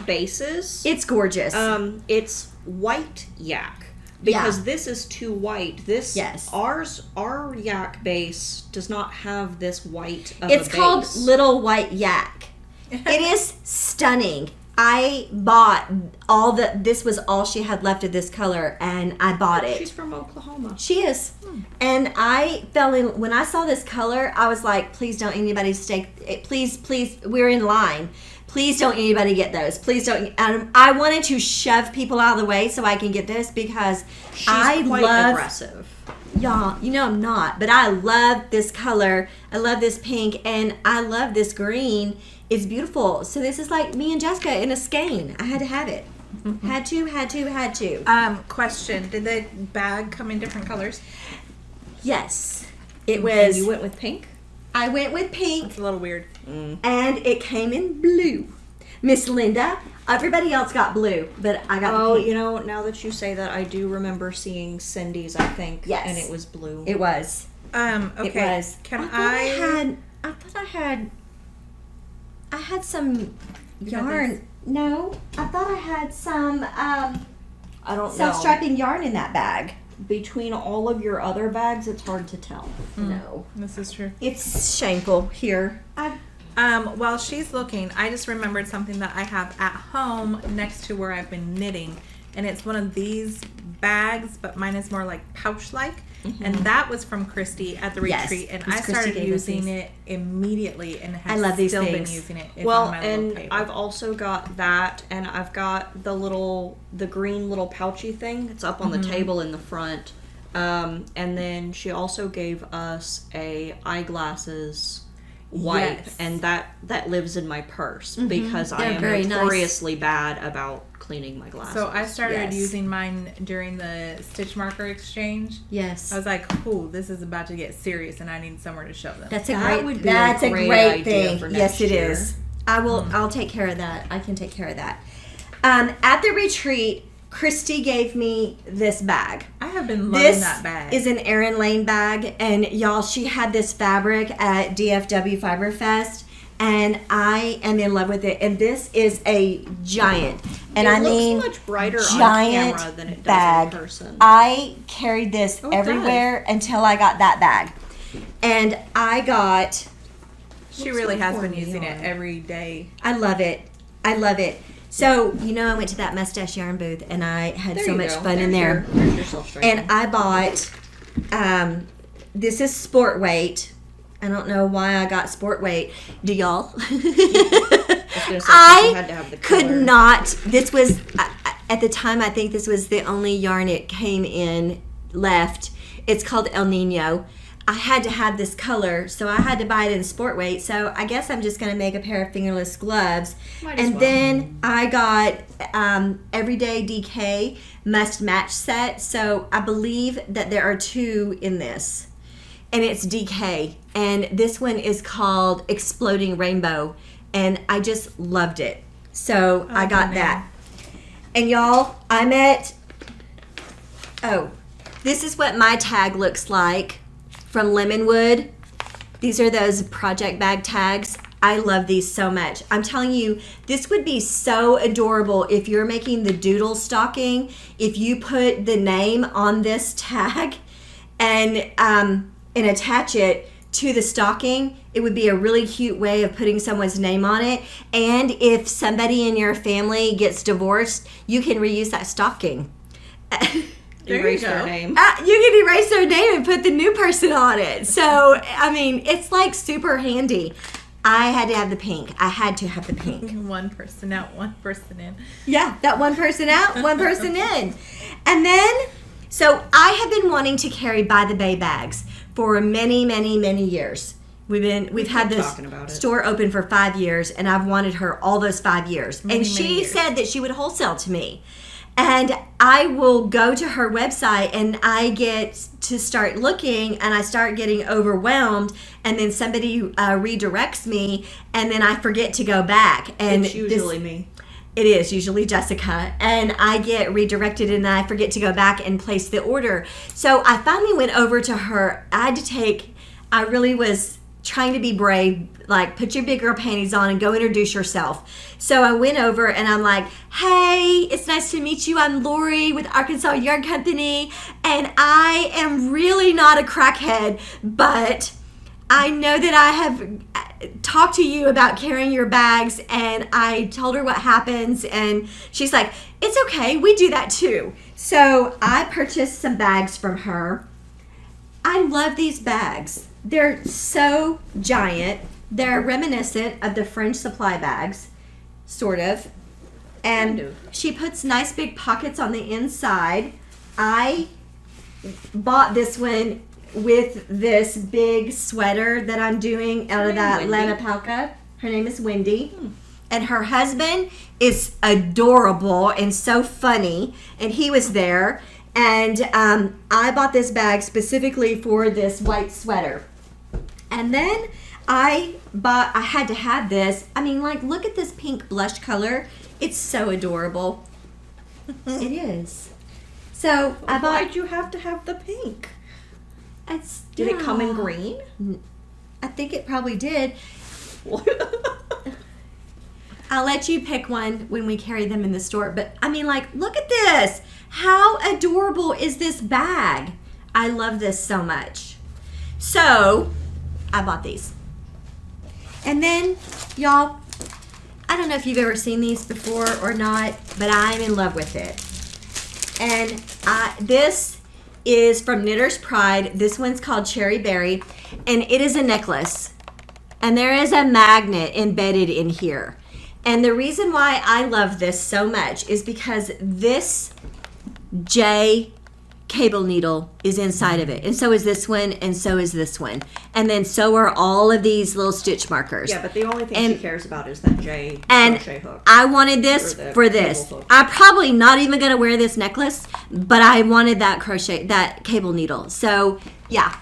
bases. It's gorgeous. It's white yak because this is too white. Our yak base does not have this white of It's a base. called Little White Yak. It is stunning. I bought this was all she had left of this color, and I bought it. She's from Oklahoma. She is. And I fell in, when I saw this color, I was like, please don't anybody please, we're in line. Please don't anybody get those. Please don't. I wanted to shove people out of the way so I can get this because She's quite aggressive. Y'all, you know I'm not, but I love this color. I love this pink, and I love this green. It's beautiful. So this is like me and Jessica in a skein. I had to have it. Had to. Question: did the bag come in different colors? Yes, it was. You went with pink? I went with pink, It's a little weird. and it came in blue. Miss Linda, everybody else got blue, but I got pink. You know, now that you say that, I do remember seeing Cindy's, I think. Yes. And it was blue. It was. Okay. It was. Can I thought I had some yarn. No, I thought I had some I don't know. self-striping yarn in that bag. Between all of your other bags, it's hard to tell. No. This is true. It's shameful. Here. While she's looking, I just remembered something that I have at home next to where I've been knitting. And it's one of these bags, but mine is more like pouch-like. And that was from Christy at the retreat. And I started using it immediately and have still been using it. It's Well, on my little and table. I've also got that, and I've got the green little pouchy thing. It's up on the table in the front. And then she also gave us a eyeglasses wipe, and that lives in my purse because I am notoriously bad about cleaning my glasses. So I started using mine during the stitch marker exchange. Yes. I was like, "Ooh, this is about to get serious, and I need somewhere to show them." That's a That great. would be That's a a great great idea thing. for Yes, next it year. is. I will. I'll take care of that. I can take care of that. At the retreat, Christy gave me this bag. I have been loving This that bag. is an Erin Lane bag, and y'all, she had this fabric at DFW Fiber Fest, and I am in love with it. And this is a giant, and I mean, it looks much brighter on giant camera than it does bag. in person. I carried this it everywhere until I got that bag, and I got. She really like has been corn using it yarn. every day. I love it. I love it. So, I went to that mustache yarn booth and I had There so you much go. fun in there. There's your self-striping. And I bought, this is sport weight. I don't know why I got sport weight. Do y'all? I was gonna say, you had to have the could color. not. This was, at the time, I think this was the only yarn it came in left. It's called El Nino. I had to have this color, so I had to buy it in sport weight. So I guess I'm just going to make a pair of fingerless gloves. Might as And well. then I got Everyday DK Must Match set. So I believe that there are 2 in this. And it's DK. And this one is called Exploding Rainbow. And I just loved it. So I got man. that. And y'all, I'm at... Oh, this is what my tag looks like from Lemonwood. These are those project bag tags. I love these so much. I'm telling you, this would be so adorable if you're making the doodle stocking. If you put the name on this tag and attach it to the stocking, it would be a really cute way of putting someone's name on it. And if somebody in your family gets divorced, you can reuse that stocking. There Erase you go. their name. You can erase their name and put the new person on it. So, I mean, it's like super handy. I had to have the pink. I had to have the pink. One person out, one person in. Yeah, that one person out, one person in. And then, so I have been wanting to carry By the Bay bags for many, many, many years. We've had keep this talking about it. store open for 5 years, and I've wanted her all those 5 years. Many, and many she years. said that she would wholesale to me. And I will go to her website and I get to start looking and I start getting overwhelmed, and then somebody redirects me and then I forget to go back. And It's usually me. It is usually Jessica, and I get redirected and I forget to go back and place the order. So I finally went over to her. I really was trying to be brave, like put your big girl panties on and go introduce yourself. So I went over and I'm like, hey, it's nice to meet you. I'm Lori with Arkansas Yarn Company, and I am really not a crackhead, but I know that I have talked to you about carrying your bags. And I told her what happens, and she's like, it's okay, we do that too. So I purchased some bags from her. I love these bags. They're so giant. They're reminiscent of the French supply bags, sort of. And Kind of. she puts nice big pockets on the inside. I bought this one with this big sweater that I'm doing out of that Wendy? Lana Palka. Her name is Wendy. And her husband is adorable and so funny. And he was there. And I bought this bag specifically for this white sweater. And then I had to have this. I mean, like, look at this pink blush color. It's so adorable. It is. So I bought. Why'd you have to have the pink? It's, Did it come in green? I think it probably did. I'll let you pick one when we carry them in the store. But I mean, like, look at this. How adorable is this bag? I love this so much. So I bought these. And then, y'all, I don't know if you've ever seen these before or not, but I'm in love with it. And this is from Knitter's Pride. This one's called Cherry Berry, and it is a necklace. And there is a magnet embedded in here. And the reason why I love this so much is because this J cable needle is inside of it, and so is this one, and so is this one, and then so are all of these little stitch markers. Yeah, but the only thing she cares about is that J and crochet hook. I wanted this for this. I'm probably not even gonna wear this necklace, but I wanted that cable needle. So yeah,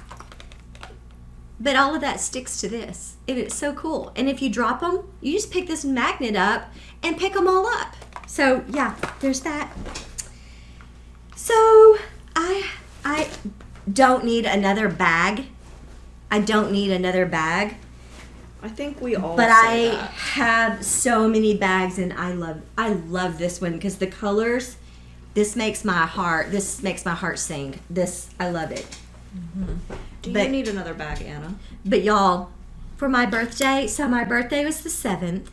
but all of that sticks to this. It is so cool. And if you drop them, you just pick this magnet up and pick them all up. So yeah, there's that. So I don't need another bag. I don't need another bag. I think we all. But say I that. have so many bags, and I love this one because the colors. This makes my heart sing. I love it. Mm-hmm. Do But- you need another bag, Anna? But y'all, for my birthday, so my birthday was the 7th,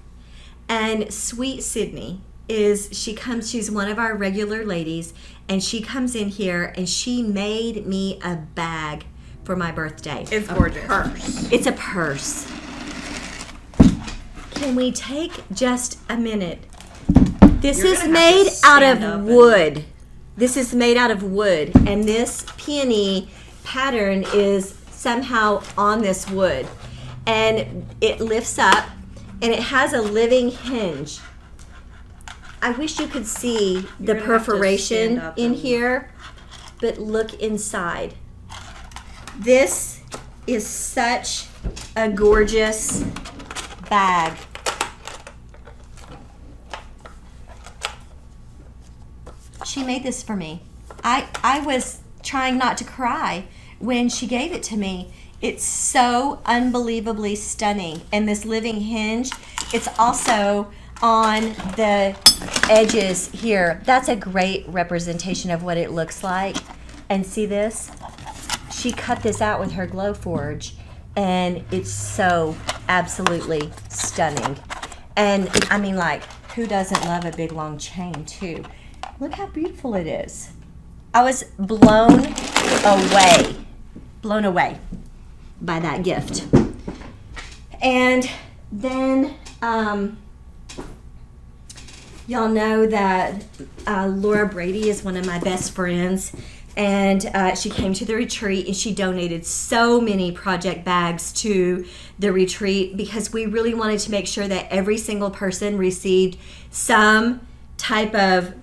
and Sweet Sydney she's one of our regular ladies, and she comes in here and she made me a bag for my birthday. It's gorgeous. Purse. It's a purse. Can we take just a minute? This You're is gonna have to made out stand up of and- wood. This is made out of wood, and this peony pattern is somehow on this wood, and it lifts up, and it has a living hinge. I wish you could see the You're gonna have to perforation stand up in and- here, but look inside. This is such a gorgeous bag. She made this for me. I was trying not to cry when she gave it to me. It's so unbelievably stunning. And this living hinge, it's also on the edges here. That's a great representation of what it looks like. And see this? She cut this out with her glow forge, and it's so absolutely stunning. And I mean, like, who doesn't love a big long chain too? Look how beautiful it is. I was blown away by that gift. And then y'all know that Laura Brady is one of my best friends, and she came to the retreat and she donated so many project bags to the retreat because we really wanted to make sure that every single person received some type of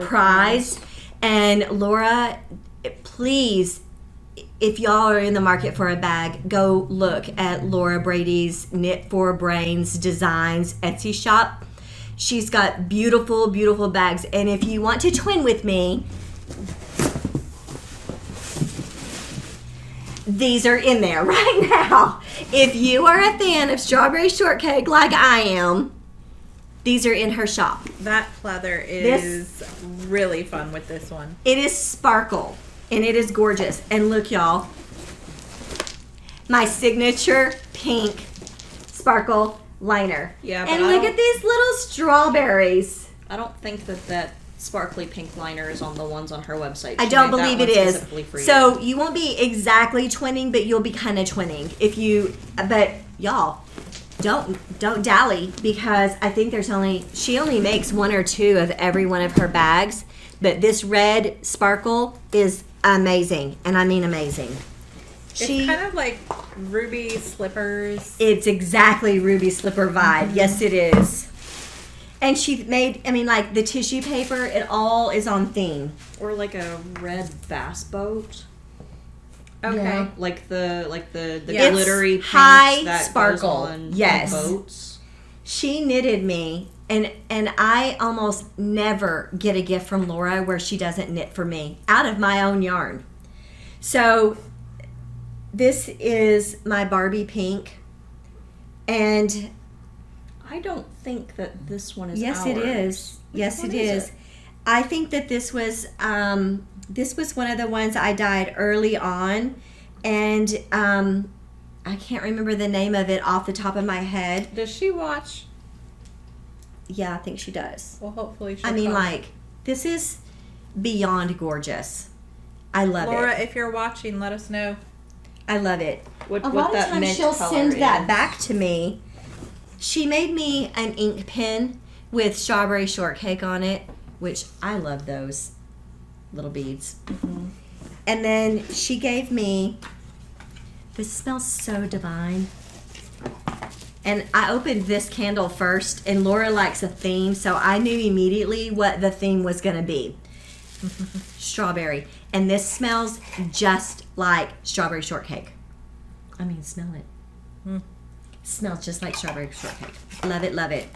prize. And Laura, please, if y'all are in the market for a bag, go look at Laura Brady's Knit for Brains Designs Etsy shop. She's got beautiful, beautiful bags. And if you want to twin with me, these are in there right now. If you are a fan of strawberry shortcake like I am, these are in her shop. That pleather is really fun with this one. It is sparkle, and it is gorgeous. And look, y'all, my signature pink sparkle liner. Yeah, but and I look don't- at these little strawberries. I don't think that sparkly pink liner is on the ones on her website. I She don't made that believe one it is. specifically for So you. you won't be exactly twinning, but you'll be kind of twinning if you. But y'all, don't dally, because I think she only makes 1 or 2 of every one of her bags. But this red sparkle is amazing, and I mean amazing. It's kind of like ruby slippers. It's exactly Ruby Slipper vibe. Yes, it is. And she made, like the tissue paper, it all is on theme. Or like a red bass boat. Okay. Yeah. Like the Yeah. glittery It's high paint that sparkle. goes on Yes. boats. She knitted me, and I almost never get a gift from Laura where she doesn't knit for me out of my own yarn. So this is my Barbie pink, and I don't think that this one is Yes, it ours. is. Yes, one it is is. it? I think that this was one of the ones I dyed early on, and I can't remember the name of it off the top of my head. Does she watch? Yeah, I think she does. Well, hopefully she'll I mean, comment. like, this is beyond gorgeous. I love Laura, it. if you're watching, let us know. I love it. What A what lot of that times mint she'll color send that is. back to me. She made me an ink pen with strawberry shortcake on it, which I love those little beads. Mm-hmm. And then she gave me, this smells so divine. And I opened this candle first, and Laura likes a theme, so I knew immediately what the theme was going to be. Strawberry. And this smells just like strawberry shortcake. I mean, smell it. Smells just like strawberry shortcake. Love it, love it.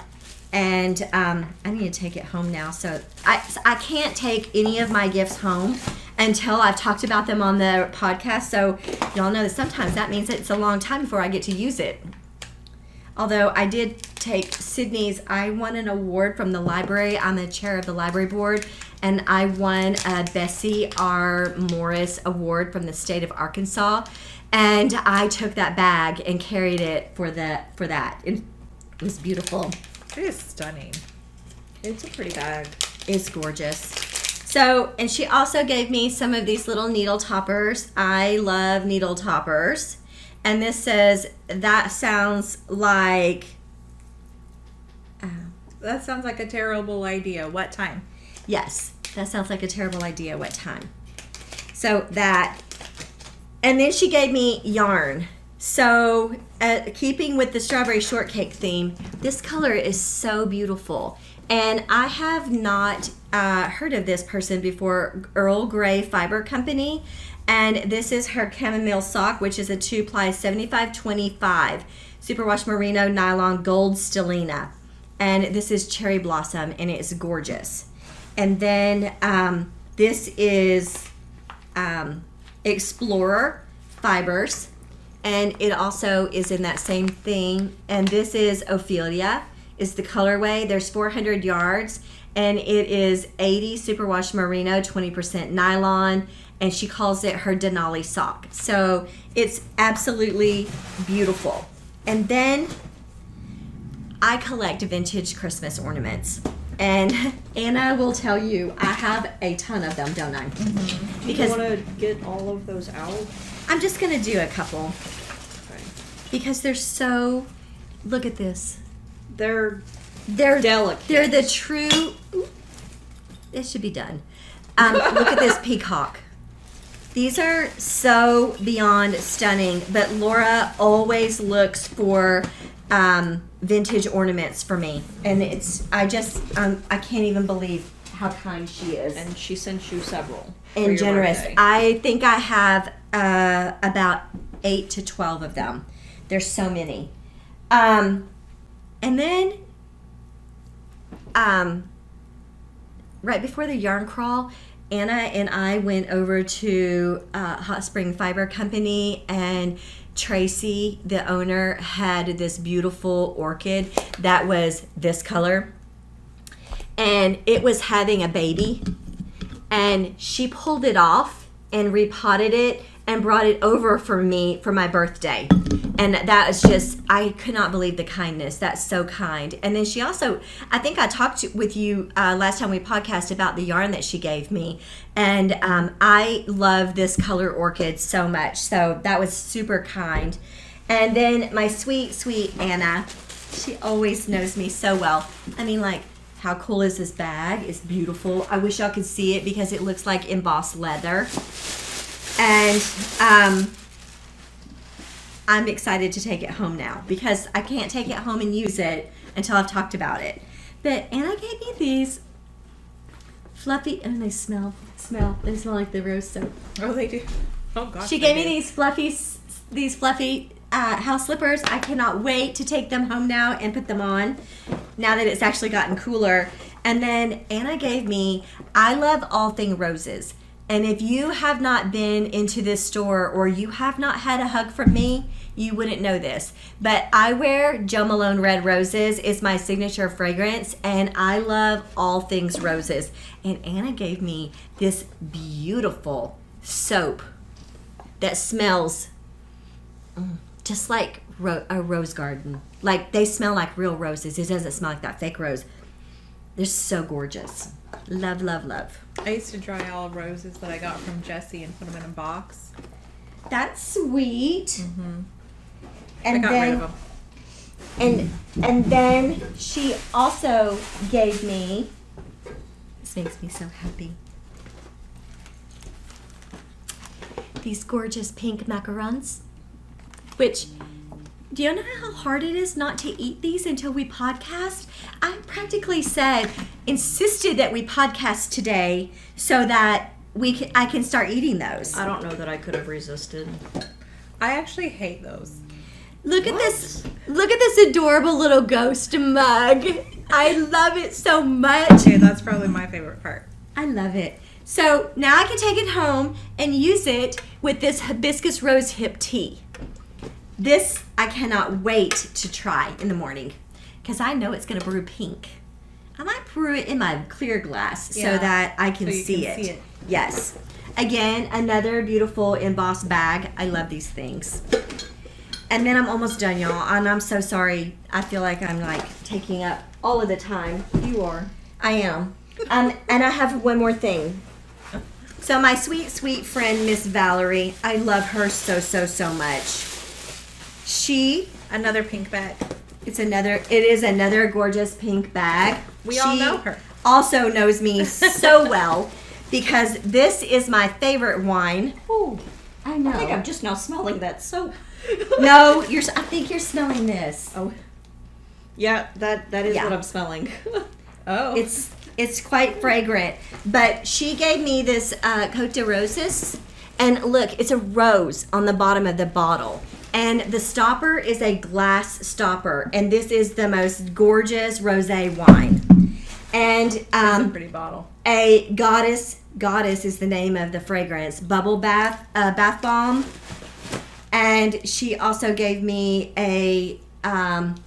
And I need to take it home now. So I can't take any of my gifts home until I've talked about them on the podcast. So y'all know that sometimes that means it's a long time before I get to use it. Although I did take Sydney's, I won an award from the library. I'm the chair of the library board, and I won a Bessie R. Morris Award from the state of Arkansas. And I took that bag and carried it for that. It was beautiful. It is stunning. It's a pretty bag. It's gorgeous. So, and she also gave me some of these little needle toppers. I love needle toppers. And this says, that sounds like... That sounds like a terrible idea. What time? Yes, that sounds like a terrible idea. What time? So that... And then she gave me yarn. So, keeping with the strawberry shortcake theme, this color is so beautiful. And I have not heard of this person before, Earl Grey Fiber Company. And this is her chamomile sock, which is a 2-ply 75-25 superwash merino nylon gold stellina. And this is cherry blossom, and it's gorgeous. And then this is Explorer fibers, and it also is in that same thing. And this is Ophelia, is the colorway. There's 400 yards, and it is 80 superwash merino, 20% nylon, and she calls it her Denali sock. So it's absolutely beautiful. And then I collect vintage Christmas ornaments. And Anna will tell you, I have a ton of them, don't I? Mm-hmm. Because you want to get all of those out? I'm just going to do a couple. Okay. Because they're so, look at this. They're Delicate. They're the true, it should be done. Look at this peacock. These are so beyond stunning, but Laura always looks for vintage ornaments for me, and I can't even believe how kind she is and she sent you several. for and your generous. birthday. I think I have about 8 to 12 of them. There's so many. And then right before the yarn crawl, Anna and I went over to Hot Spring Fiber Company, and Tracy, the owner, had this beautiful orchid that was this color, and it was having a baby, and she pulled it off and repotted it and brought it over for me for my birthday. And that was just, I could not believe the kindness. That's so kind. And then she also, I think I talked with you last time we podcast about the yarn that she gave me. And I love this color orchid so much. So that was super kind. And then my sweet, sweet Anna, she always knows me so well. I mean, like, how cool is this bag? It's beautiful. I wish y'all could see it because it looks like embossed leather. And I'm excited to take it home now because I can't take it home and use it until I've talked about it. But Anna gave me these fluffy, and they smell like the rose soap. Oh, they do. Oh gosh. She gave me these fluffy house slippers. I cannot wait to take them home now and put them on now that it's actually gotten cooler. And then Anna gave me, I love all thing roses. And if you have not been into this store or you have not had a hug from me, you wouldn't know this. But I wear Jo Malone Red Roses. It's my signature fragrance, and I love all things roses. And Anna gave me this beautiful soap that smells just like a rose garden. Like, they smell like real roses. It doesn't smell like that fake rose. They're so gorgeous. Love, love, love. I used to dry all roses that I got from Jessie and put them in a box. That's sweet. Mm-hmm. And I got rid of them. And then she also gave me, this makes me so happy, these gorgeous pink macarons, which, do you know how hard it is not to eat these until we podcast? I practically insisted that we podcast today so that I can start eating those. I don't know that I could have resisted. I actually hate those. Look at this adorable little ghost mug. I love it so much. Okay, that's probably my favorite part. I love it. So now I can take it home and use it with this hibiscus rose hip tea. This I cannot wait to try in the morning because I know it's going to brew pink. I might brew it in my clear glass so that I can see it. Yes. Again, another beautiful embossed bag. I love these things. And then I'm almost done, y'all. And I'm so sorry. I feel like I'm taking up all of the time. You are. I am. And I have one more thing. So my sweet, sweet friend, Miss Valerie, I love her so, so, so much. Another pink bag. It is another gorgeous pink bag. We all know her. Also knows me so well because this is my favorite wine. Ooh, I know. I think I'm just now smelling that soap. No, I think you're smelling this. Oh, yeah, that is Yeah. what I'm smelling. Oh, It's quite fragrant. But she gave me this Cote de Roses, and look, it's a rose on the bottom of the bottle. And the stopper is a glass stopper, and this is the most gorgeous rosé wine. And It's a pretty bottle. a goddess is the name of the fragrance, bubble bath bomb. And she also gave me a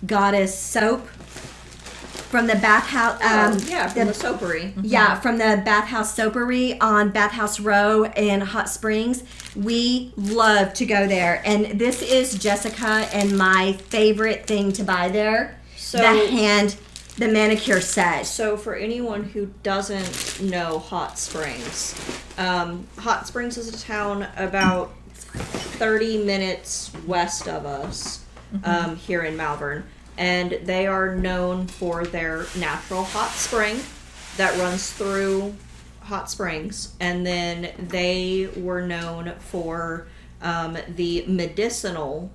goddess soap from the bathhouse. from the soapery. Yeah, from the Bathhouse Soapery on Bathhouse Row in Hot Springs. We love to go there. And this is Jessica and my favorite thing to buy there. So The manicure set. So for anyone who doesn't know Hot Springs is a town about 30 minutes west of us here in Malvern. And they are known for their natural hot spring that runs through Hot Springs. And then they were known for the medicinal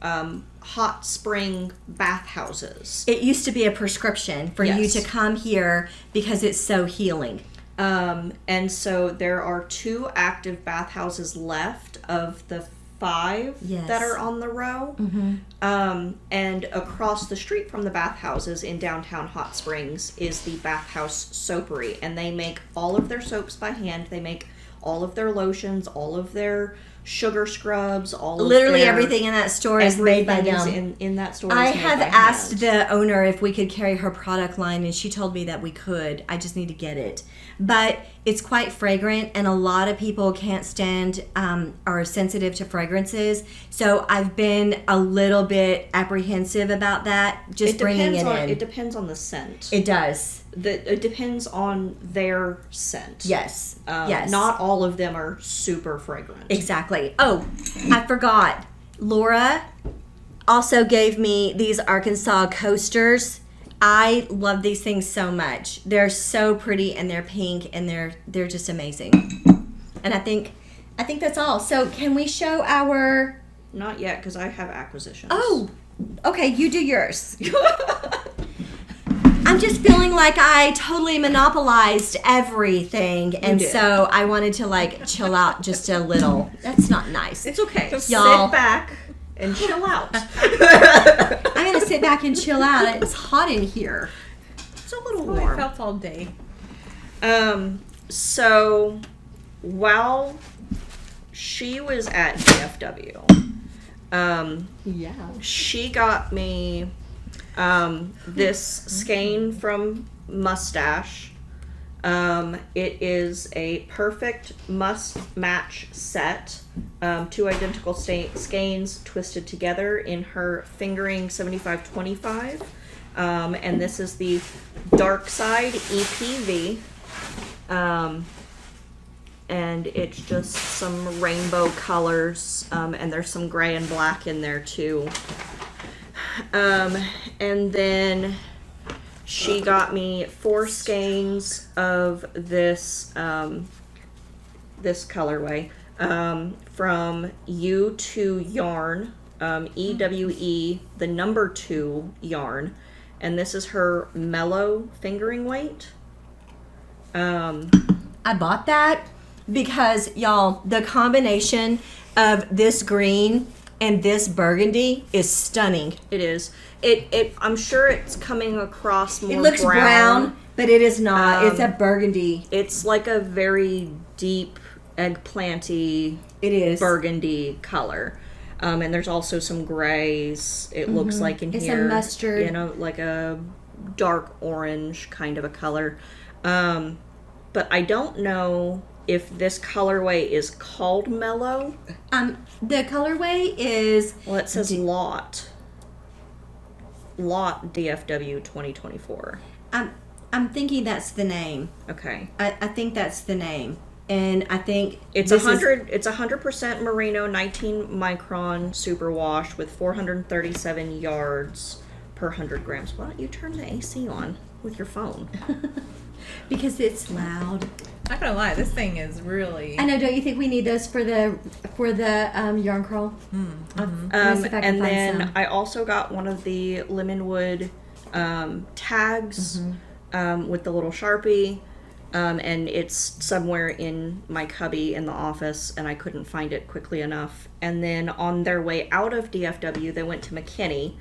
hot spring bathhouses. It used to be a prescription for you to come here because it's so healing. And so there are 2 active bathhouses left of the 5 that are on the row. And across the street from the bathhouses in downtown Hot Springs is the Bathhouse Soapery. And they make all of their soaps by hand. They make all of their lotions, all of their sugar scrubs, Literally everything in that store is made by them. In that store I is made have by asked hand. the owner if we could carry her product line, and she told me that we could. I just need to get it. But it's quite fragrant, and a lot of people can't stand are sensitive to fragrances. So I've been a little bit apprehensive about that. Bringing it in. It depends on the scent. It does. It depends on their scent. Yes. Yes. Not all of them are super fragrant. Exactly. Oh, I forgot. Laura also gave me these Arkansas coasters. I love these things so much. They're so pretty, and they're pink, and they're just amazing. And I think that's all. So can we show our? Not yet, because I have acquisitions. Oh, okay. You do yours. I'm just feeling like I totally monopolized everything, and so I wanted to chill out just a little. That's not nice. It's okay. Y'all. Sit back and chill out. I'm gonna sit back and chill out. It's hot in here. It's a little I warm. felt all day. So while she was at DFW, she got me this skein from Mustache. It is a perfect must-match set. 2 identical skeins twisted together in her fingering 75-25. And this is the Dark Side EPV. And it's just some rainbow colors, and there's some gray and black in there too. And then she got me 4 skeins of this this colorway from U2 yarn, EWE, the number 2 yarn, and this is her mellow fingering weight. I bought that because, y'all, the combination of this green and this burgundy is stunning. It is. I'm sure it's coming across more. It looks brown, but it is not. It's a burgundy. It's like a very deep eggplanty. It is burgundy color. And there's also some grays. It looks like in it's here. A mustard. You know, like a dark orange kind of a color. But I don't know if this colorway is called Mellow. The colorway is... Well, it says Lot DFW 2024. I'm thinking that's the name. Okay. I think that's the name. And I think it's 100% merino, 19 micron superwash with 437 yards per 100 grams. Why don't you turn the AC on with your phone? Because it's loud. Not gonna lie, this thing is really. I know. Don't you think we need those for the yarn crawl? And then some. I also got one of the Lemonwood tags with the little Sharpie, and it's somewhere in my cubby in the office, and I couldn't find it quickly enough. And then on their way out of DFW, they went to McKinney.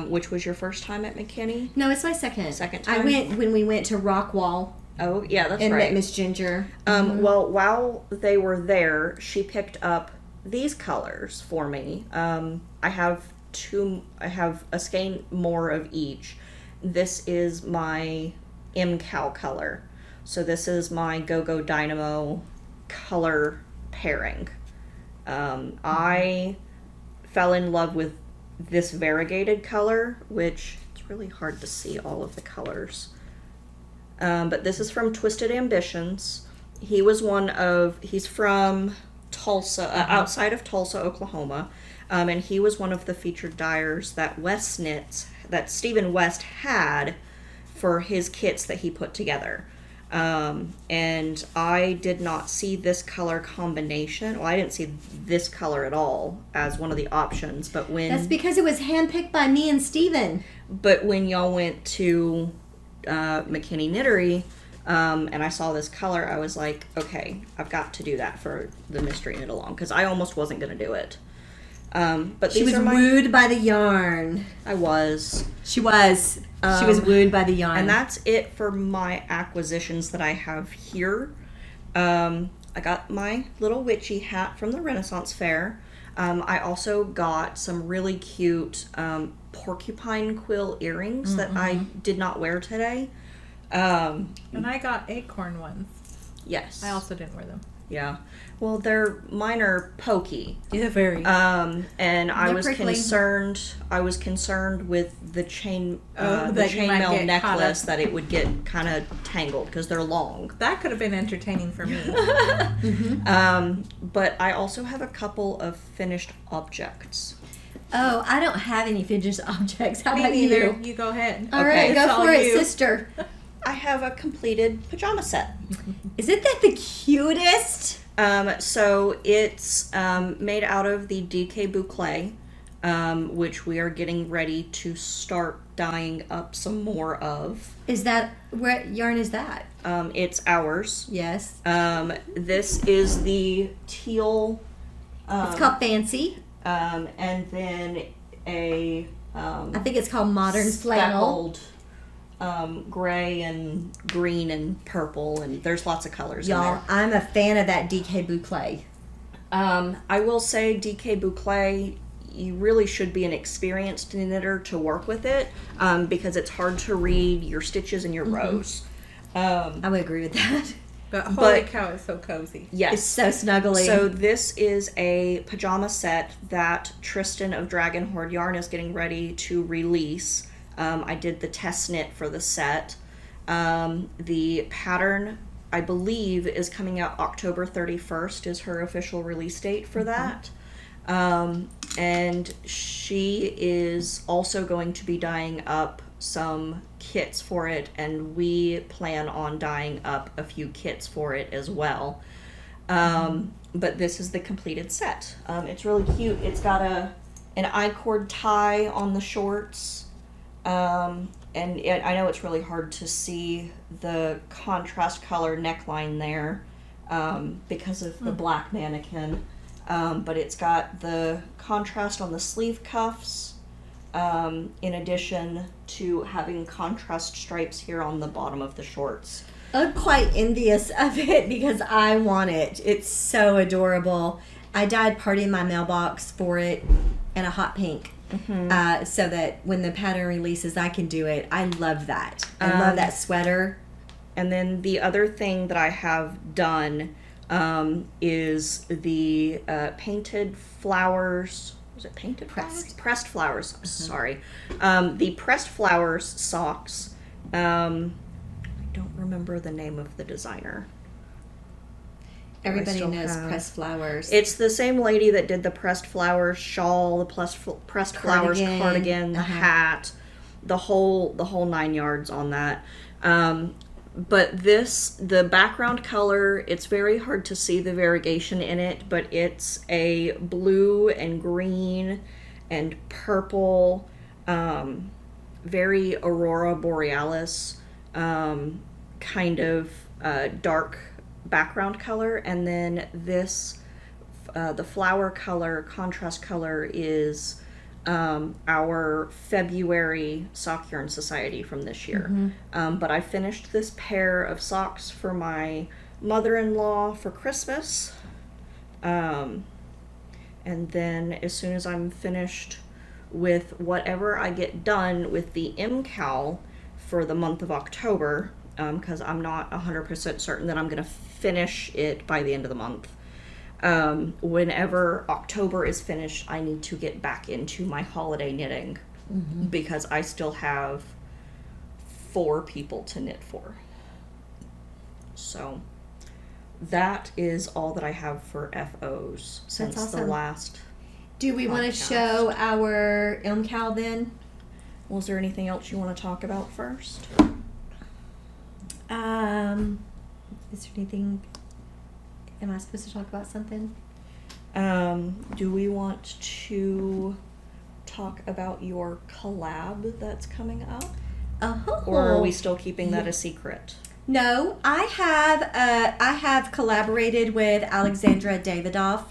Which was your first time at McKinney? No, it's my second. Second time? I went when we went to Rockwall. Oh, yeah, that's and right. met Miss Ginger. Well, while they were there, she picked up these colors for me. I have a skein more of each. This is my MCal color. So this is my Go-Go Dynamo color pairing. I fell in love with this variegated color, which it's really hard to see all of the colors. But this is from Twisted Ambitions. He's from Tulsa, outside of Tulsa, Oklahoma. And he was one of the featured dyers that Stephen West had for his kits that he put together. And I did not see this color combination. Well, I didn't see this color at all as one of the options. But that's because it was handpicked by me and Steven. But when y'all went to McKinney Knittery, and I saw this color, I was like, okay, I've got to do that for the mystery knit along, because I almost wasn't going to do it. But she was wooed by the yarn. I was. She was. She was wooed by the yarn. And that's it for my acquisitions that I have here. I got my little witchy hat from the Renaissance Fair. I also got some really cute porcupine quill earrings that I did not wear today. And I got acorn ones. Yes. I also didn't wear them. Yeah. Well, mine are pokey. Yeah, very. And I was prickly. concerned. I was concerned with the chainmail necklace that it would get kind of tangled because they're long. That could have been entertaining for me. But I also have a couple of finished objects. Oh, I don't have any finished objects. How Me about neither. you? You go ahead. All right, go for it, you. sister. I have a completed pajama set. Isn't that the cutest? So it's made out of the DK Boucle, which we are getting ready to start dyeing up some more of. Is that, what yarn is that? It's ours. Yes. This is the teal. It's called Fancy. And then I think it's called Modern Flannel. gray and green and purple, and there's lots of colors in Y'all, there. I'm a fan of that DK boucle. I will say DK boucle, you really should be an experienced knitter to work with it, because it's hard to read your stitches and your rows. I would agree with that. But holy cow, it's so cozy. Yes. It's so snuggly. So this is a pajama set that Tristan of Dragon Hoard Yarn is getting ready to release. I did the test knit for the set. The pattern, I believe, is coming out October 31st is her official release date for that. And she is also going to be dyeing up some kits for it, and we plan on dyeing up a few kits for it as well. But this is the completed set. It's really cute. It's got an I-cord tie on the shorts. And I know it's really hard to see the contrast color neckline there because of the black mannequin. But it's got the contrast on the sleeve cuffs, in addition to having contrast stripes here on the bottom of the shorts. I'm quite envious of it because I want it. It's so adorable. I dyed Party in My Mailbox for it in a hot pink. So that when the pattern releases, I can do it. I love that. I love that sweater. And then the other thing that I have done is the painted flowers. Was it painted flowers? Pressed flowers. Sorry. The pressed flowers socks. I don't remember the name of the designer. Everybody knows pressed flowers. It's the same lady that did the pressed flowers shawl, the pressed flowers cardigan, the hat, the whole 9 yards on that. But the background color, it's very hard to see the variegation in it, but it's a blue and green and purple, very Aurora Borealis kind of dark background color. And then this, the flower color, contrast color is our February Sock Yarn Society from this year. But I finished this pair of socks for my mother-in-law for Christmas. And then as soon as I'm finished with whatever I get done with the M-Cowl for the month of October, because I'm not 100% certain that I'm going to finish it by the end of the month. Whenever October is finished, I need to get back into my holiday knitting because I still have 4 people to knit for. So that is all that I have for FOs since the last. Do we want to show our M-Cowl then? Was there anything else you want to talk about first? Is there anything? Am I supposed to talk about something? Do we want to talk about your collab that's coming up? Or are we still keeping that a secret? No, I have collaborated with Alexandra Davidoff,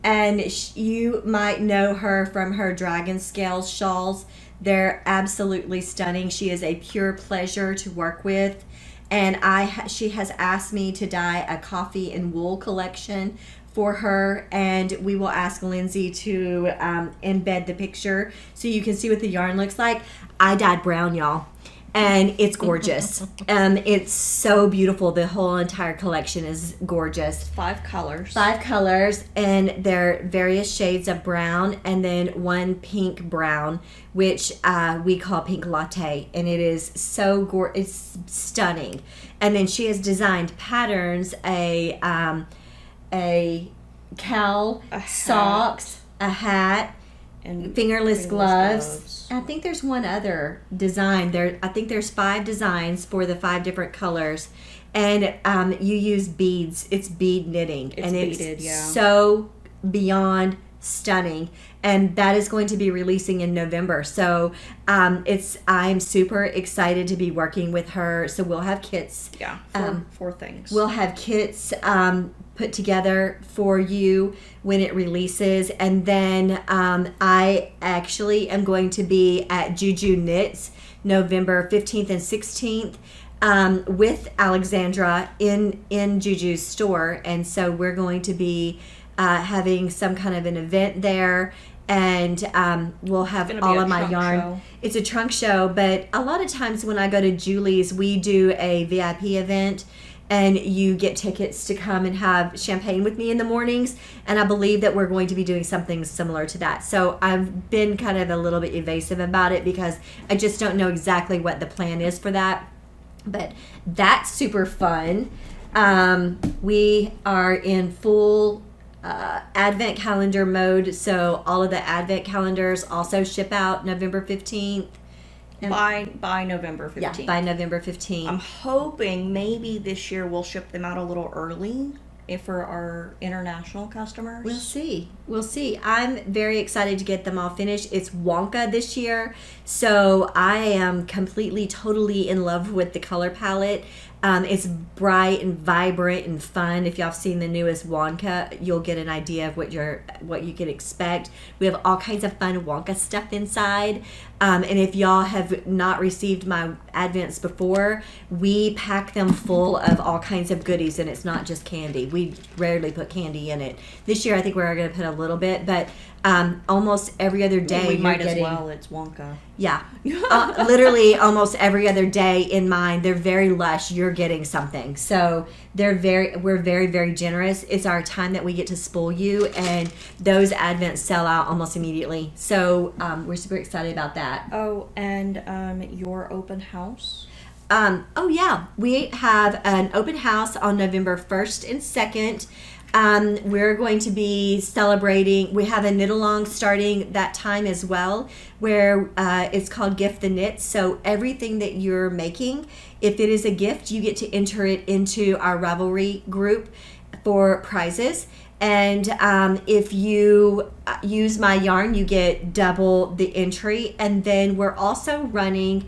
and you might know her from her Dragon Scales shawls. They're absolutely stunning. She is a pure pleasure to work with. And she has asked me to dye a coffee and wool collection for her, and we will ask Lindsay to embed the picture so you can see what the yarn looks like. I dyed brown, y'all, and it's gorgeous. It's so beautiful. The whole entire collection is gorgeous. 5 colors. 5 colors, and they're various shades of brown, and then one pink brown, which we call pink latte, and it is so it's stunning. And then she has designed patterns, a cowl, socks, a hat, and fingerless gloves. I think there's one other design there. I think there's 5 designs for the 5 different colors, and you use beads. It's bead knitting, and beaded, it's so beyond stunning, and that is going to be releasing in November. So I'm super excited to be working with her. So we'll have kits. Yeah, four things. We'll have kits put together for you when it releases, and then I actually am going to be at Juju Knits November 15th and 16th. With Alexandra in Juju's store, and so we're going to be having some kind of an event there, and we'll have all of my yarn. Show. It's a trunk show, but a lot of times when I go to Julie's, we do a VIP event, and you get tickets to come and have champagne with me in the mornings, and I believe that we're going to be doing something similar to that. So I've been kind of a little bit evasive about it because I just don't know exactly what the plan is for that. But that's super fun. We are in full advent calendar mode, so all of the advent calendars also ship out November 15th. And By November 15th. yeah, by November 15th. I'm hoping maybe this year we'll ship them out a little early for our international customers. We'll see. We'll see. I'm very excited to get them all finished. It's Wonka this year, so I am completely, totally in love with the color palette. It's bright and vibrant and fun. If y'all have seen the newest Wonka, you'll get an idea of what you can expect. We have all kinds of fun Wonka stuff inside. And if y'all have not received my Advents before, we pack them full of all kinds of goodies, and it's not just candy. We rarely put candy in it. This year, I think we're going to put a little bit, but almost every other day we you're might getting, as well. It's Wonka. Yeah. Literally almost every other day in mine, they're very lush. You're getting something. So we're very, very generous. It's our time that we get to spoil you, and those Advents sell out almost immediately. So we're super excited about that. Oh, and your open house? Oh, yeah. We have an open house on November 1st and 2nd. We're going to be celebrating. We have a knit along starting that time as well, where it's called Gift the Knit. So everything that you're making, if it is a gift, you get to enter it into our Ravelry group for prizes. And if you use my yarn, you get double the entry. And then we're also running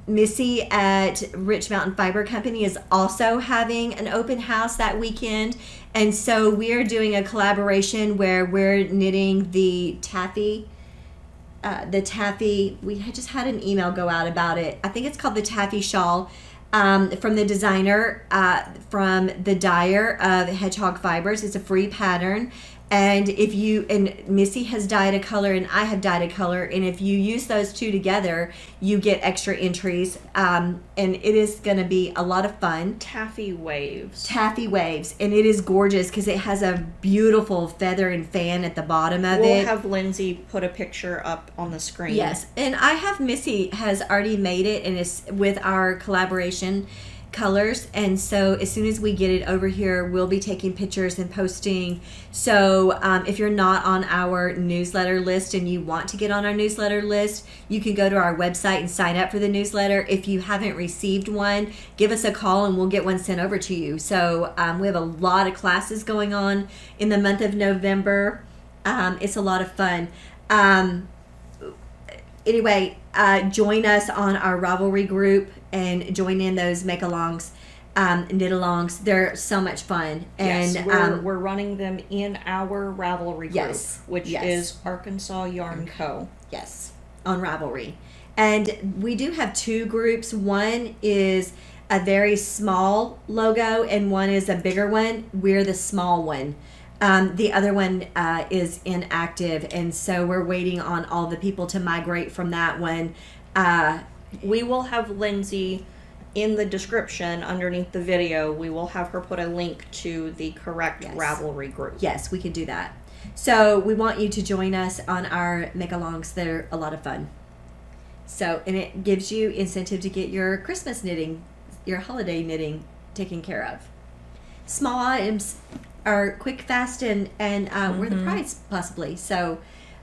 Missy at Rich Mountain Fiber Company is also having an open house that weekend. And so we're doing a collaboration where we're knitting the taffy. We just had an email go out about it. I think it's called the Taffy Shawl from the designer, from the dyer of Hedgehog Fibers. It's a free pattern. And Missy has dyed a color and I have dyed a color, and if you use those two together, you get extra entries, and it is going to be a lot of fun. Taffy Waves, and it is gorgeous because it has a beautiful feather and fan at the bottom of it. We'll have Lindsay put a picture up on the screen. Yes, and Missy has already made it, and it's with our collaboration colors, and so as soon as we get it over here, we'll be taking pictures and posting. So if you're not on our newsletter list and you want to get on our newsletter list, you can go to our website and sign up for the newsletter. If you haven't received one, give us a call and we'll get one sent over to you. So we have a lot of classes going on in the month of November. It's a lot of fun. Anyway, join us on our Ravelry group and join in those make-alongs, knit-alongs. They're so much fun. And yes, we're running them in our Ravelry group, which yes. is Arkansas Yarn Co. Yes, on Ravelry. And we do have two groups. One is a very small logo and one is a bigger one. We're the small one. The other one is inactive, and so we're waiting on all the people to migrate from that one. We will have Lindsay in the description underneath the video. We will have her put a link to the correct Ravelry group. Yes, we can do that. So we want you to join us on our make-alongs. They're a lot of fun. So, and it gives you incentive to get your Christmas knitting, your holiday knitting taken care of. Small items are quick, fast, and worth the price, possibly. So,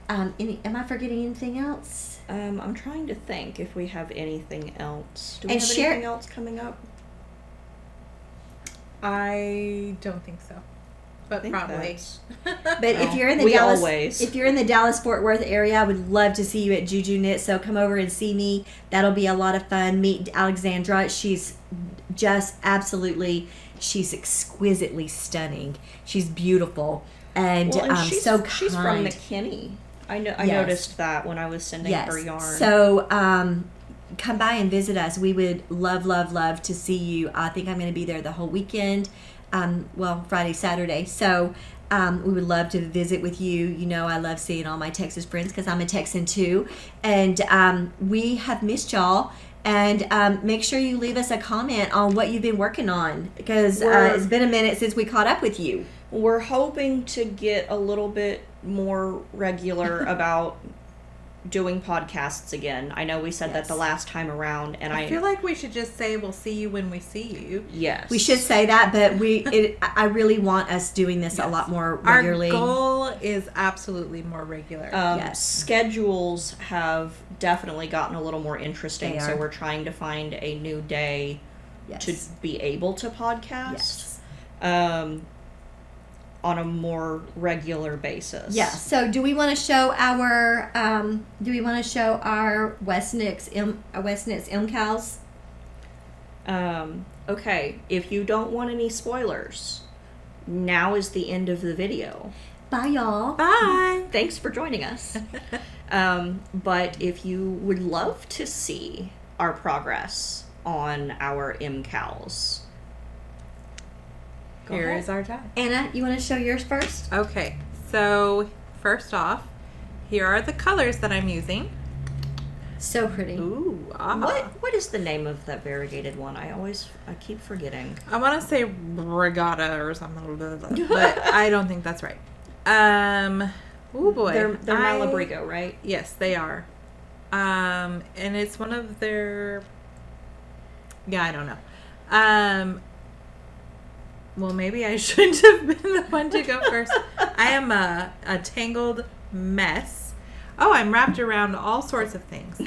am I forgetting anything else? I'm trying to think if we have anything else. Do we And have share- anything else coming up? I don't think so. but think probably. that's- But if you're in the we Dallas, always. if you're in the Dallas Fort Worth area, I would love to see you at Juju Knit. So come over and see me. That'll be a lot of fun. Meet Alexandra. She's just absolutely. She's exquisitely stunning. She's beautiful and, she's, so kind. she's from McKinney. I know. I Yes. noticed that when I was sending her yarn. So come by and visit us. We would love to see you. I think I'm going to be there the whole weekend. Friday, Saturday. So we would love to visit with you. You know, I love seeing all my Texas friends because I'm a Texan too. And we have missed y'all. And make sure you leave us a comment on what you've been working on because it's been a minute since we caught up with you. We're hoping to get a little bit more regular about doing podcasts again. I know we said that the last time around, and I feel like we should just say we'll see you when we see you. Yes. We should say that, but I really want us doing this a lot more regularly. Our goal is absolutely more regular. Schedules have definitely gotten a little more interesting, They so are. we're trying to find a new day to be able to podcast. On a more regular basis. Yeah. So, do we want to show our Westnix cows? Okay. If you don't want any spoilers, now is the end of the video. Bye, y'all. Bye. Thanks for joining us. But if you would love to see our progress on our MCALs, Here is our time. Anna, you want to show yours first? Okay, so first off, here are the colors that I'm using. So pretty. Ooh, What is the name of that variegated one? I keep forgetting. I want to say regatta or something, but I don't think that's right. Oh boy, They're Malabrigo, right? Yes, they are. And it's one of their. Yeah, I don't know. Well, maybe I shouldn't have been the one to go first. I am a tangled mess. Oh, I'm wrapped around all sorts of things.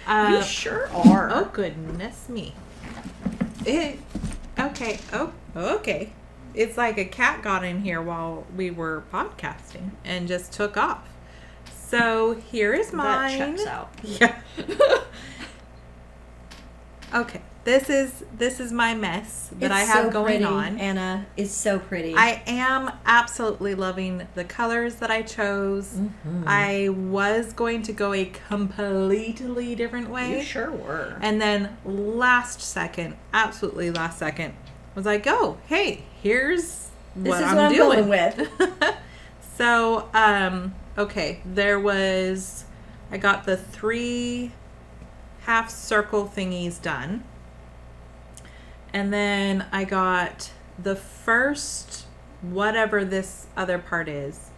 You sure are. Oh, goodness me. Okay. Oh, okay. It's like a cat got in here while we were podcasting and just took off. So here is mine. That checks out. Yeah. Okay. This is my mess that I have going on. Anna, it's so pretty. I am absolutely loving the colors that I chose. Mm-hmm. I was going to go a completely different way. You sure were. And then absolutely last second, was like, oh, hey, here's what I'm doing. going with. So, okay, I got the 3 half circle thingies done. And then I got the first, whatever this other part is.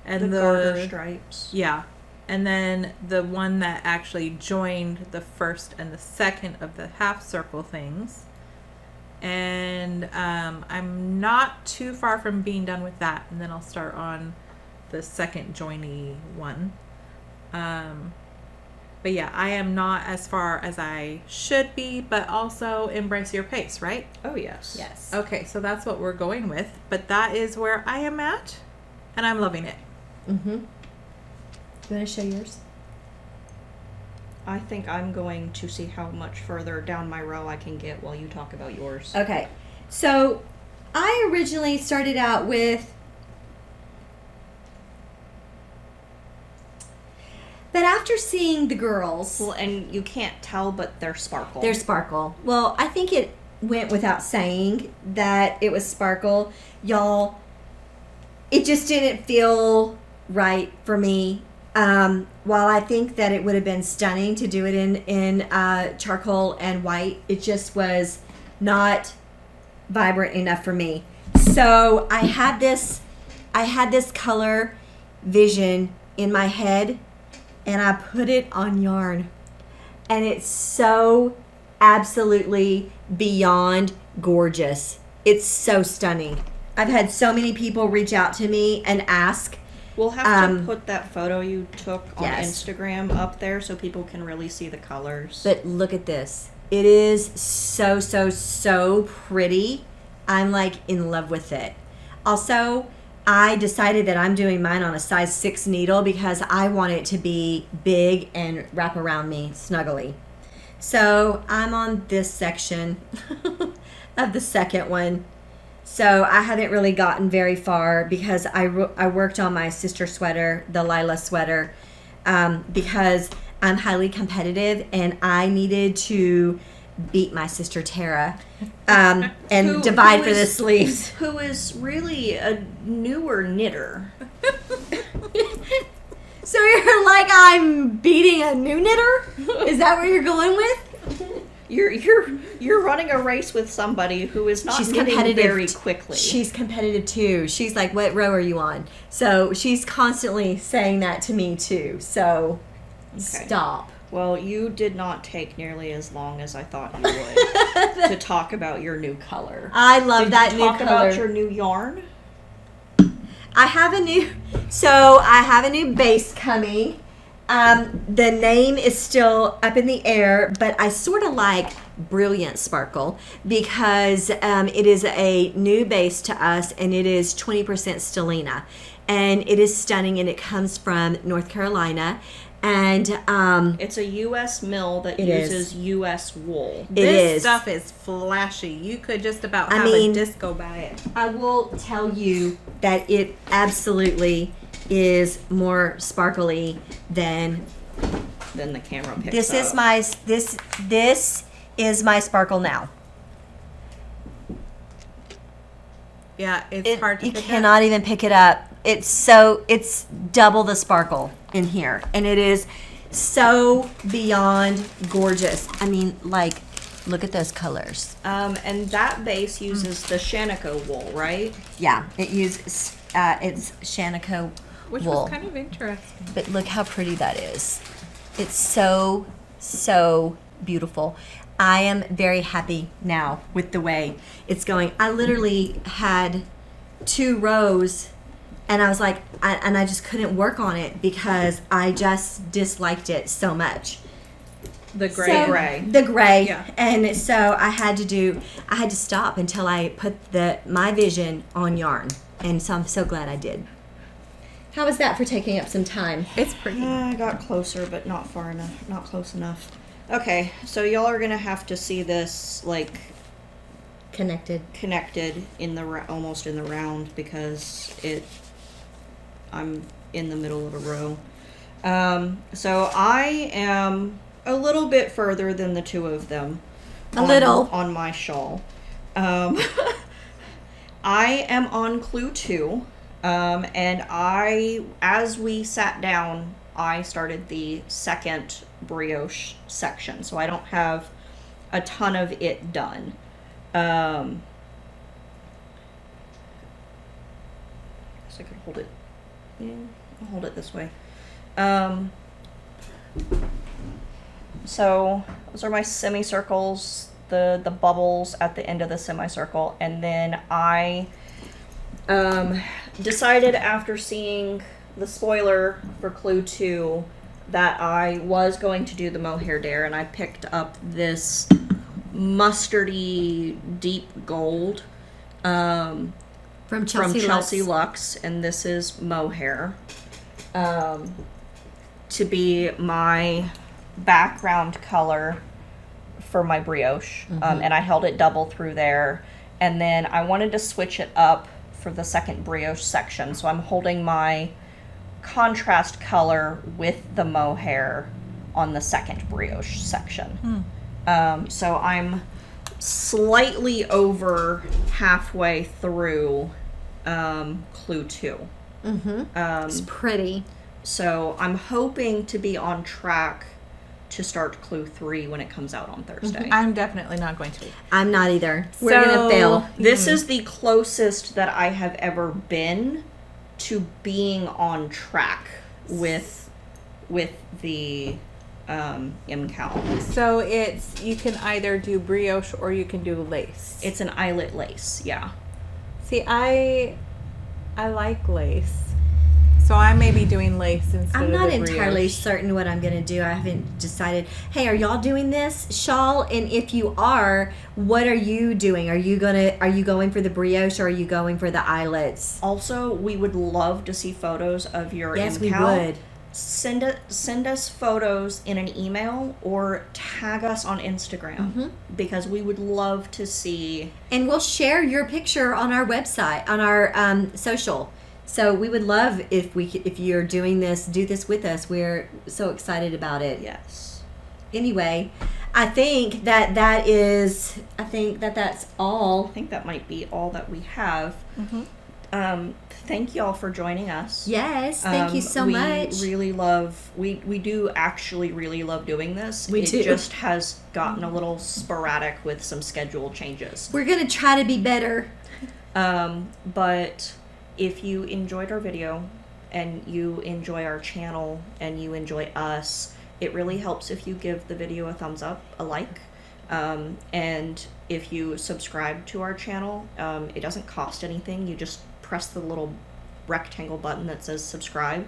And the garter stripes. Yeah. And then the one that actually joined the first and the second of the half circle things. And I'm not too far from being done with that. And then I'll start on the second joiny one. But yeah, I am not as far as I should be, but also embrace your pace, right? Oh, yes. Yes. Okay, so that's what we're going with. But that is where I am at, and I'm loving it. Mm-hmm. You want to show yours? I think I'm going to see how much further down my row I can get while you talk about yours. Okay. So, I originally started out with... But after seeing the girls... Well, and you can't tell, but they're sparkle. They're sparkle. Well, I think it went without saying that it was sparkle. Y'all, it just didn't feel right for me. While I think that it would have been stunning to do it in charcoal and white, it just was not vibrant enough for me. So I had this color vision in my head, and I put it on yarn, and it's so absolutely beyond gorgeous. It's so stunning. I've had so many people reach out to me and ask. We'll have to put that photo you took on Yes. Instagram up there so people can really see the colors. But look at this. It is so pretty. I'm like in love with it. Also, I decided that I'm doing mine on a size 6 needle because I want it to be big and wrap around me snuggly. So I'm on this section of the second one. So I haven't really gotten very far because I worked on my sister sweater, the Lila sweater, because I'm highly competitive and I needed to beat my sister Tara and divide for the sleeves. Who is really a newer knitter. So you're like, I'm beating a new knitter? Is that where you're going with? You're running a race with somebody who is not knitting very quickly. She's competitive too. She's like, what row are you on? So she's constantly saying that to me too. So stop. Well, you did not take nearly as long as I thought you would to talk about your new color. I love that new color. Talk about your new yarn. I have a new base coming. The name is still up in the air, but I sort of like Brilliant Sparkle because it is a new base to us, and it is 20% stellina, and it is stunning, and it comes from North Carolina. And it's a U.S. mill that uses U.S. wool. This stuff is flashy. You could just about have a disco by it. I will tell you that it absolutely is more sparkly than the camera picks this up. This is my sparkle now. Yeah, it's hard to you pick cannot up. even pick it up. It's double the sparkle in here, and it is so beyond gorgeous. I mean, like, look at those colors. And that base uses the Shaina wool, right? Yeah, it uses it's Shaina Which wool. was kind of interesting. But look how pretty that is. It's so beautiful. I am very happy now with the way it's going. I literally had 2 rows, and I was like, I just couldn't work on it because I just disliked it so much. The gray. The gray. Yeah. And so I had to stop until I put my vision on yarn. And so I'm so glad I did. How was that for taking up some time? It's pretty. I got closer, but not far enough. Not close enough. Okay, so y'all are gonna have to see this like Connected in the almost in the round because I'm in the middle of a row. So I am a little bit further than the 2 of them. On my shawl. I am on clue 2. And as we sat down, I started the second brioche section, so I don't have a ton of it done. I guess I could hold it. Yeah, I'll hold it this way. So those are my semicircles, the bubbles at the end of the semicircle, and then I decided after seeing the spoiler for Clue 2 that I was going to do the mohair dare, and I picked up this mustardy deep gold from Chelsea Luxe, and this is mohair to be my background color for my brioche. And I held it double through there, and then I wanted to switch it up for the second brioche section, so I'm holding my contrast color with the mohair on the second brioche section. So I'm slightly over halfway through Clue 2. It's pretty. So I'm hoping to be on track to start Clue 3 when it comes out on Thursday. I'm definitely not going to. I'm not either. We're going to fail. This is the closest that I have ever been to being on track with the MCAL. So you can either do brioche or you can do lace. It's an eyelet lace, yeah. See, I like lace. So I may be doing lace instead I'm of not the entirely brioche. certain what I'm going to do. I haven't decided. Hey, are y'all doing this, Shawl? And if you are, what are you doing? Are you going for the brioche or are you going for the eyelets? Also, we would love to see photos of your Yes, we in-cow. would. Send us photos in an email or tag us on Instagram because we would love to see. And we'll share your picture on our website, on our social. So we would love if you're doing this, do this with us. We're so excited about it. Yes. Anyway, I think that's all. I think that might be all that we have. Thank y'all for joining us. Yes, thank you so much. We do actually really love doing this. We do. It just has gotten a little sporadic with some schedule changes. We're going to try to be better. But if you enjoyed our video and you enjoy our channel and you enjoy us, it really helps if you give the video a thumbs up, a like. And if you subscribe to our channel, it doesn't cost anything. You just press the little rectangle button that says subscribe,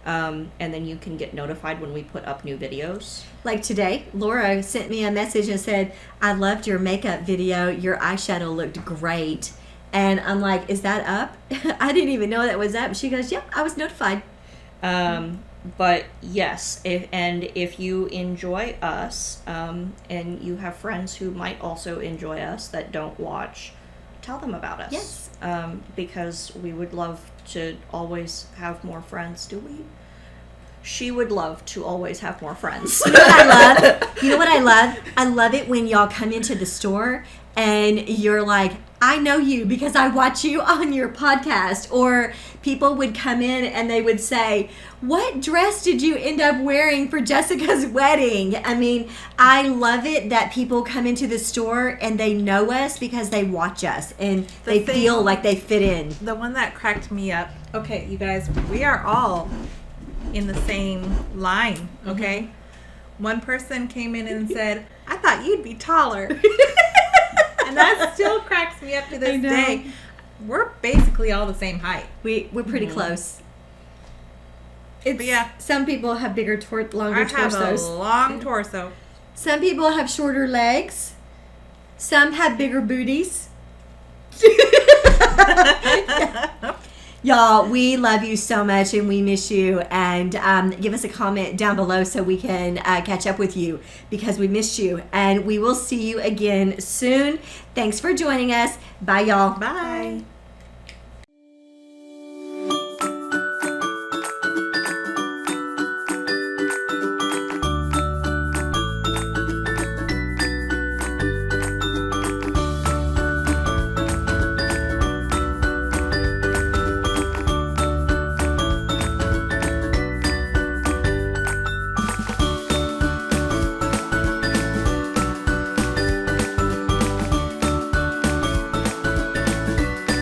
and then you can get notified when we put up new videos. Like today, Laura sent me a message and said, I loved your makeup video. Your eyeshadow looked great. And I'm like, is that up? I didn't even know that was up. She goes, yep, I was notified. But yes, if you enjoy us, and you have friends who might also enjoy us that don't watch, tell them about us. Yes. Because we would love to always have more friends. Do we? She would love to always have more friends. You know what I love? You know what I love? I love it when y'all come into the store and you're like, I know you because I watch you on your podcast. Or people would come in and they would say, what dress did you end up wearing for Jessica's wedding? I mean, I love it that people come into the store and they know us because they watch us and they feel like they fit in. The one that cracked me up. Okay, you guys, we are all in the same line, okay? One person came in and said, I thought you'd be taller. And that still cracks me up to this day. We're basically all the same height. We're pretty close. But yeah, Some people have longer I have torsos. a long torso. Some people have shorter legs. Some have bigger booties. Y'all, we love you so much and we miss you. And give us a comment down below so we can catch up with you because we missed you. And we will see you again soon. Thanks for joining us. Bye, y'all. Bye.